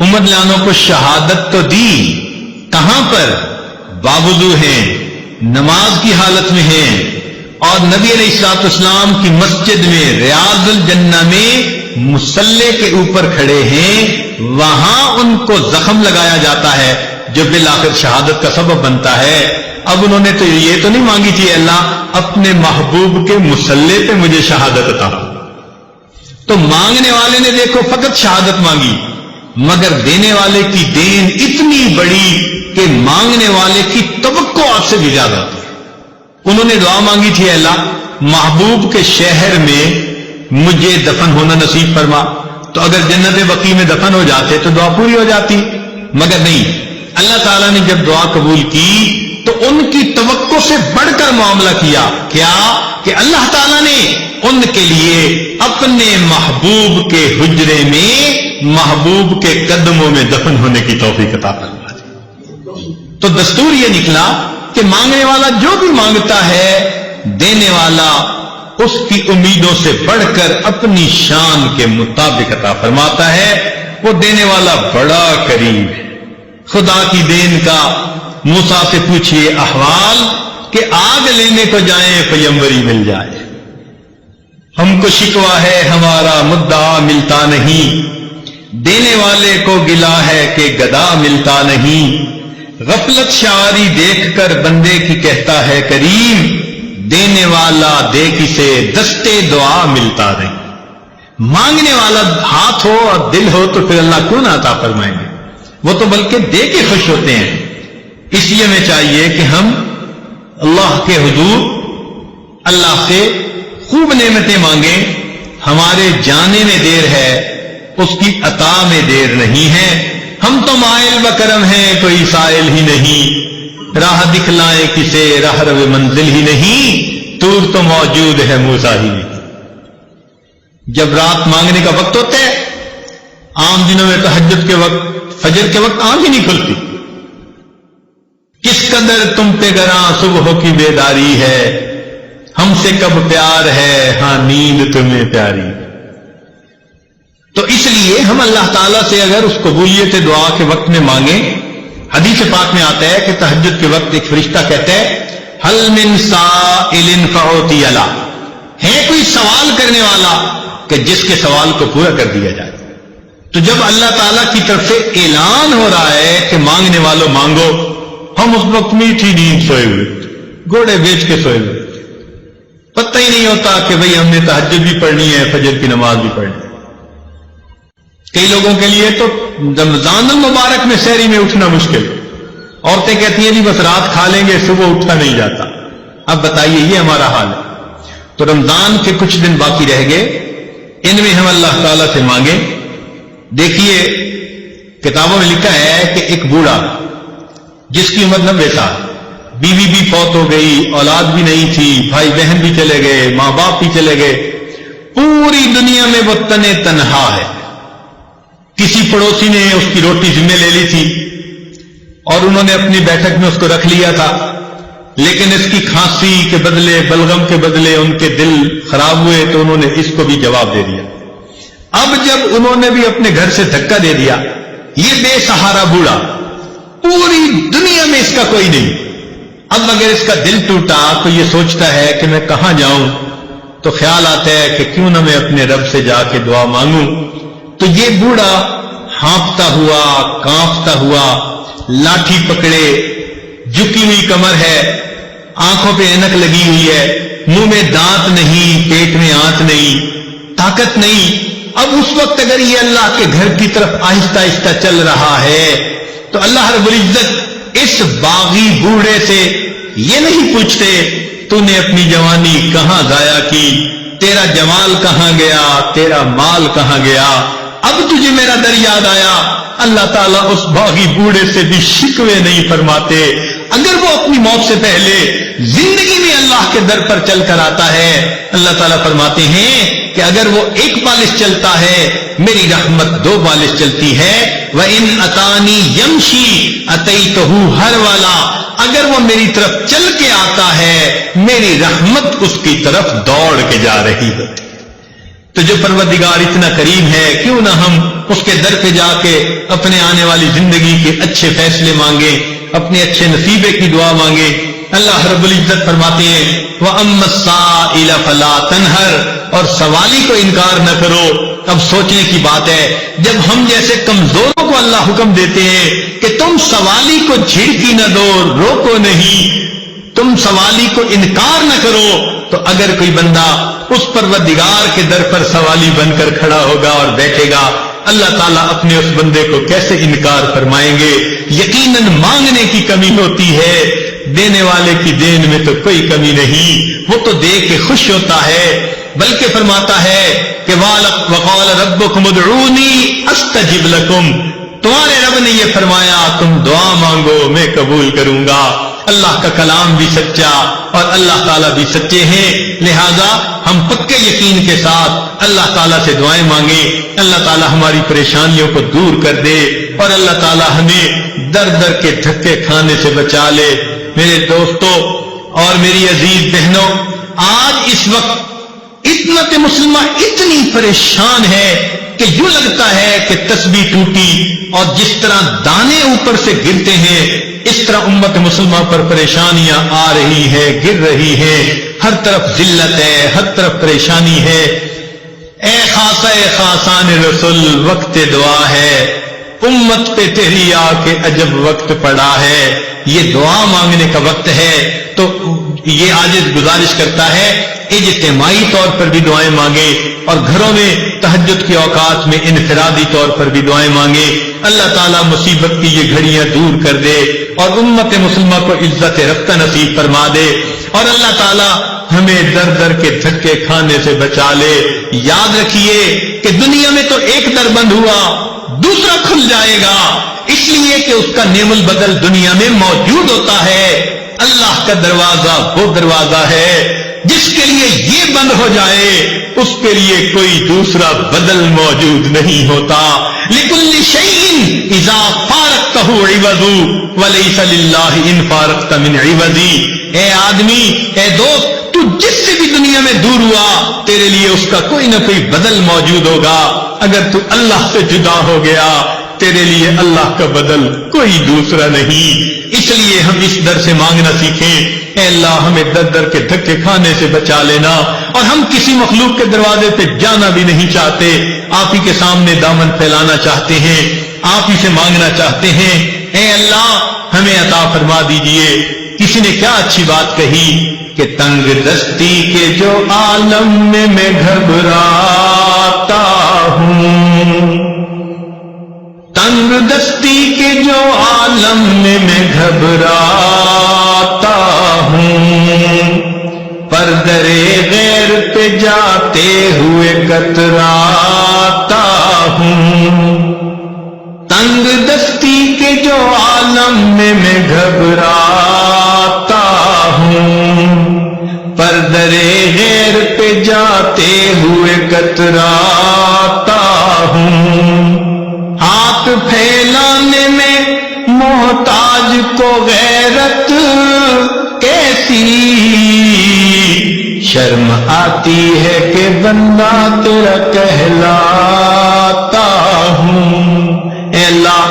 عمر رضی اللہ عنہ کو شہادت تو دی، کہاں پر؟ باوضو ہیں، نماز کی حالت میں ہیں، اور نبی علیہ الصلوۃ والسلام کی مسجد میں ریاض الجنہ میں مصلی کے اوپر کھڑے ہیں، وہاں ان کو زخم لگایا جاتا ہے جو بالآخر شہادت کا سبب بنتا ہے۔ اب انہوں نے تو یہ تو نہیں مانگی تھی اللہ اپنے محبوب کے مصلی پہ مجھے شہادت عطا، تو مانگنے والے نے دیکھو فقط شہادت مانگی، مگر دینے والے کی دین اتنی بڑی کہ مانگنے والے کی توقع آپ سے بھی زیادہ ہوتی ہے۔ انہوں نے دعا مانگی تھی، اللہ محبوب کے شہر میں مجھے دفن ہونا نصیب فرما، تو اگر جنت بقیع میں دفن ہو جاتے تو دعا پوری ہو جاتی، مگر نہیں، اللہ تعالیٰ نے جب دعا قبول کی تو ان کی توقع سے بڑھ کر معاملہ کیا، کیا کہ اللہ تعالیٰ نے ان کے لیے اپنے محبوب کے حجرے میں محبوب کے قدموں میں دفن ہونے کی توفیق عطا فرما دی۔ تو دستور یہ نکلا کہ مانگنے والا جو بھی مانگتا ہے، دینے والا اس کی امیدوں سے بڑھ کر اپنی شان کے مطابق عطا فرماتا ہے۔ وہ دینے والا بڑا قریب ہے۔ خدا کی دین کا موسیٰ سے پوچھئے احوال کہ آگ لینے کو جائیں پیمبری مل جائے، ہم کو شکوہ ہے ہمارا مدعا ملتا نہیں، دینے والے کو گلا ہے کہ گدا ملتا نہیں، غفلت شعاری دیکھ کر بندے کی کہتا ہے کریم، دینے والا دے کسے دستے دعا ملتا نہیں۔ مانگنے والا ہاتھ ہو اور دل ہو تو پھر اللہ کیوں نہ عطا فرمائیں گے، وہ تو بلکہ دے کے خوش ہوتے ہیں۔ اس لیے ہمیں چاہیے کہ ہم اللہ کے حضور اللہ سے خوب نعمتیں مانگیں، ہمارے جانے میں دیر ہے، اس کی عطا میں دیر نہیں ہے۔ ہم تو مائل بکرم ہیں، کوئی سائل ہی نہیں، راہ دکھلائیں کسے راہ رو منزل ہی نہیں، طور تو موجود ہے موسیٰ ہی نہیں۔ جب رات مانگنے کا وقت ہوتا ہے، عام دنوں میں تہجد کے وقت، فجر کے وقت آنکھ ہی نہیں کھلتی، کس قدر تم پہ گراں صبح کی بیداری ہے، ہم سے کب پیار ہے، ہاں نیند تمہیں پیاری۔ تو اس لیے ہم اللہ تعالیٰ سے اگر اس قبولیت دعا کے وقت میں مانگیں، حدیث پاک میں آتا ہے کہ تہجد کے وقت ایک فرشتہ کہتا ہے حل من سائل فأعطی له، ہے کوئی سوال کرنے والا کہ جس کے سوال کو پورا کر دیا جائے۔ تو جب اللہ تعالیٰ کی طرف سے اعلان ہو رہا ہے کہ مانگنے والوں مانگو، ہم اس وقت میٹھی نیند سوئے ہوئے، گھوڑے بیچ کے سوئے ہوئے، پتہ ہی نہیں ہوتا کہ بھئی ہم نے تہجد بھی پڑھنی ہے، فجر کی نماز بھی پڑھنی ہے۔ کئی لوگوں کے لیے تو رمضان المبارک میں سحری میں اٹھنا مشکل، عورتیں کہتی ہیں جی بس رات کھا لیں گے صبح اٹھا نہیں جاتا۔ اب بتائیے یہ ہمارا حال ہے۔ تو رمضان کے کچھ دن باقی رہ گئے، ان میں ہم اللہ تعالیٰ سے مانگیں۔ دیکھیے کتابوں میں لکھا ہے کہ ایک بوڑھا جس کی عمر 90 سال، بیوی بھی فوت ہو گئی، اولاد بھی نہیں تھی، بھائی بہن بھی چلے گئے، ماں باپ بھی چلے گئے، پوری دنیا میں وہ تنے تنہا ہے۔ کسی پڑوسی نے اس کی روٹی ذمہ لے لی تھی اور انہوں نے اپنی بیٹھک میں اس کو رکھ لیا تھا، لیکن اس کی کھانسی کے بدلے بلغم کے بدلے ان کے دل خراب ہوئے تو انہوں نے اس کو بھی جواب دے دیا۔ اب جب انہوں نے بھی اپنے گھر سے دھکا دے دیا، یہ بے سہارا بوڑھا، پوری دنیا میں اس کا کوئی نہیں، اب اگر اس کا دل ٹوٹا تو یہ سوچتا ہے کہ میں کہاں جاؤں، تو خیال آتا ہے کہ کیوں نہ میں اپنے رب سے جا کے دعا مانگوں۔ تو یہ بوڑھا ہانپتا ہوا کانپتا ہوا لاٹھی پکڑے، جھکی ہوئی کمر ہے، آنکھوں پہ اینک لگی ہوئی ہے، منہ میں دانت نہیں، پیٹ میں آنت نہیں، طاقت نہیں۔ اب اس وقت اگر یہ اللہ کے گھر کی طرف آہستہ آہستہ چل رہا ہے تو اللہ رب العزت اس باغی بوڑھے سے یہ نہیں پوچھتے تو نے اپنی جوانی کہاں ضائع کی، تیرا جمال کہاں گیا، تیرا مال کہاں گیا، اب تجھے میرا در یاد آیا۔ اللہ تعالیٰ اس باغی بوڑھے سے بھی شکوے نہیں فرماتے۔ اگر وہ اپنی موت سے پہلے زندگی میں اللہ کے در پر چل کر آتا ہے، اللہ تعالیٰ فرماتے ہیں کہ اگر وہ ایک بالش چلتا ہے میری رحمت 2 بالش چلتی ہے۔ وَإِنْ أَتَانِي يَمْشِي أَتَيْتُهُ هَرْوَلًا، اگر وہ میری طرف چل کے آتا ہے میری رحمت اس کی طرف دوڑ کے جا رہی ہے۔ تو جو پروردگار اتنا کریم ہے، کیوں نہ ہم اس کے در پہ جا کے اپنے آنے والی زندگی کے اچھے فیصلے مانگیں، اپنے اچھے نصیبے کی دعا مانگیں۔ اللہ رب العزت فرماتے ہیں وَأَمَّا السَّائِلَ فَلَا تَنْهَرْ، اور سوالی کو انکار نہ کرو۔ اب سوچنے کی بات ہے، جب ہم جیسے کمزوروں کو اللہ حکم دیتے ہیں کہ تم سوالی کو جھڑکی نہ دو، روکو نہیں، تم سوالی کو انکار نہ کرو، تو اگر کوئی بندہ اس پروردگار کے در پر سوالی بن کر کھڑا ہوگا اور بیٹھے گا، اللہ تعالیٰ اپنے اس بندے کو کیسے انکار فرمائیں گے؟ یقیناً مانگنے کی کمی ہوتی ہے، دینے والے کی دین میں تو کوئی کمی نہیں، وہ تو دے کے خوش ہوتا ہے، بلکہ فرماتا ہے کہ وَقَالَ رَبُّكُمُ ادْعُونِي أَسْتَجِبْ لَكُمْ، تمہارے رب نے یہ فرمایا تم دعا مانگو میں قبول کروں گا۔ اللہ کا کلام بھی سچا اور اللہ تعالیٰ بھی سچے ہیں، لہذا ہم پکے یقین کے ساتھ اللہ تعالیٰ سے دعائیں مانگیں، اللہ تعالیٰ ہماری پریشانیوں کو دور کر دے اور اللہ تعالیٰ ہمیں در در کے دھکے کھانے سے بچا لے۔ میرے دوستوں اور میری عزیز بہنوں، آج اس وقت امت مسلمہ اتنی پریشان ہے کہ یوں لگتا ہے کہ تسبیح ٹوٹی اور جس طرح دانے اوپر سے گرتے ہیں اس طرح امت مسلمہ پر پریشانیاں آ رہی ہیں، گر رہی ہیں، ہر طرف ذلت ہے، ہر طرف پریشانی ہے۔ اے خاصہ خاصان رسول، وقت دعا ہے، امت پہ تیری آ کے عجب وقت پڑا ہے، یہ دعا مانگنے کا وقت ہے۔ تو یہ عاجز گزارش کرتا ہے اجتماعی طور پر بھی دعائیں مانگیں اور گھروں میں تہجد کے اوقات میں انفرادی طور پر بھی دعائیں مانگیں۔ اللہ تعالیٰ مصیبت کی یہ گھڑیاں دور کر دے اور امت مسلمہ کو عزت رفتہ نصیب فرما دے اور اللہ تعالیٰ ہمیں در در کے دھکے کھانے سے بچا لے۔ یاد رکھیے کہ دنیا میں تو ایک در بند ہوا دوسرا کھل جائے گا، اس لیے کہ اس کا نعم البدل دنیا میں موجود ہوتا ہے۔ اللہ کا دروازہ وہ دروازہ ہے جس کے لیے یہ بند ہو جائے اس کے لیے کوئی دوسرا بدل موجود نہیں ہوتا۔ لِكُلِّ شَيْءٍ إِذَا فَارَقْتَهُ عِوَضٌ وَلَيْسَ لِلَّهِ إِن فَارَقْتَ مِنْ عِوَضٍ۔ اے آدمی، اے دوست، تو جس سے بھی دنیا میں دور ہوا تیرے لیے اس کا کوئی نہ کوئی بدل موجود ہوگا۔ اگر تو اللہ سے جدا ہو گیا تیرے لیے اللہ کا بدل کوئی دوسرا نہیں۔ اس لیے ہم اس در سے مانگنا سیکھیں، اے اللہ ہمیں در در کے دھکے کھانے سے بچا لینا، اور ہم کسی مخلوق کے دروازے پہ جانا بھی نہیں چاہتے، آپ ہی کے سامنے دامن پھیلانا چاہتے ہیں، آپ ہی سے مانگنا چاہتے ہیں۔ اے اللہ ہمیں عطا فرما دیجئے۔ کسی نے کیا اچھی بات کہی کہ تنگ دستی کے جو عالم میں گھبراتا ہوں، تنگ دستی کے جو عالم میں گھبراتا ہوں، پر درے غیر پہ جاتے ہوئے کتراتا ہوں، تنگ دستی کے جو عالم میں گھبراتا ہوں، پر درے غیر پہ جاتے ہوئے کتراتا ہوں، ہاتھ پھیلانے میں محتاج کو غیرت کے کہتی شرم آتی ہے کہ بندہ تیرا کہلاتا ہوں. اے اللہ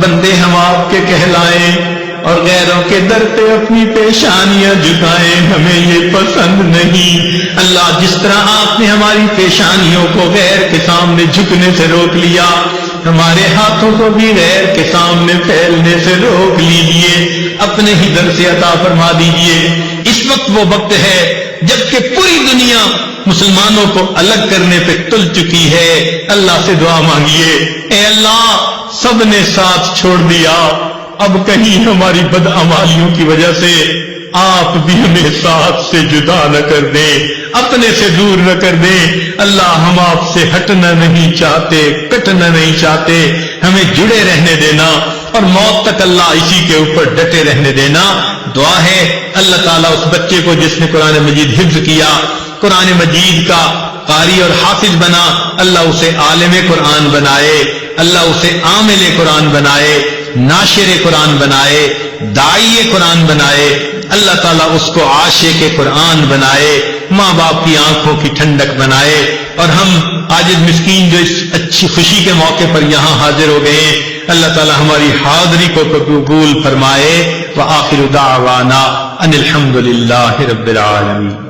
بندے ہم آپ کے کہلائیں اور غیروں کے در پہ اپنی پیشانیاں جھکائیں، ہمیں یہ پسند نہیں. اللہ جس طرح آپ نے ہماری پیشانیوں کو غیر کے سامنے جھکنے سے روک لیا، ہمارے ہاتھوں کو بھی غیر کے سامنے پھیلنے سے روک لیجیے، اپنے ہی در سے عطا فرما دیجیے. اس وقت وہ وقت ہے جبکہ پوری دنیا مسلمانوں کو الگ کرنے پہ تل چکی ہے. اللہ سے دعا مانگیے، اے اللہ سب نے ساتھ چھوڑ دیا، اب کہیں ہماری بدعمالیوں کی وجہ سے آپ بھی ہمیں ساتھ سے جدا نہ کر دیں، اپنے سے دور نہ کر دیں. اللہ ہم آپ سے ہٹنا نہیں چاہتے، کٹنا نہیں چاہتے، ہمیں جڑے رہنے دینا اور موت تک اللہ اسی کے اوپر ڈٹے رہنے دینا. دعا ہے اللہ تعالیٰ اس بچے کو جس نے قرآن مجید حفظ کیا، قرآن مجید کا قاری اور حافظ بنا، اللہ اسے عالم قرآن بنائے، اللہ اسے عامل قرآن بنائے، ناشر قرآن بنائے، داعی قرآن بنائے. اللہ تعالیٰ اس کو عاشق قرآن بنائے، ماں باپ کی آنکھوں کی ٹھنڈک بنائے. اور ہم عاجز مسکین جو اس اچھی خوشی کے موقع پر یہاں حاضر ہو گئے ہیں، اللہ تعالیٰ ہماری حاضری کو قبول فرمائے. وآخر دعوانا ان الحمد للہ رب العالمین.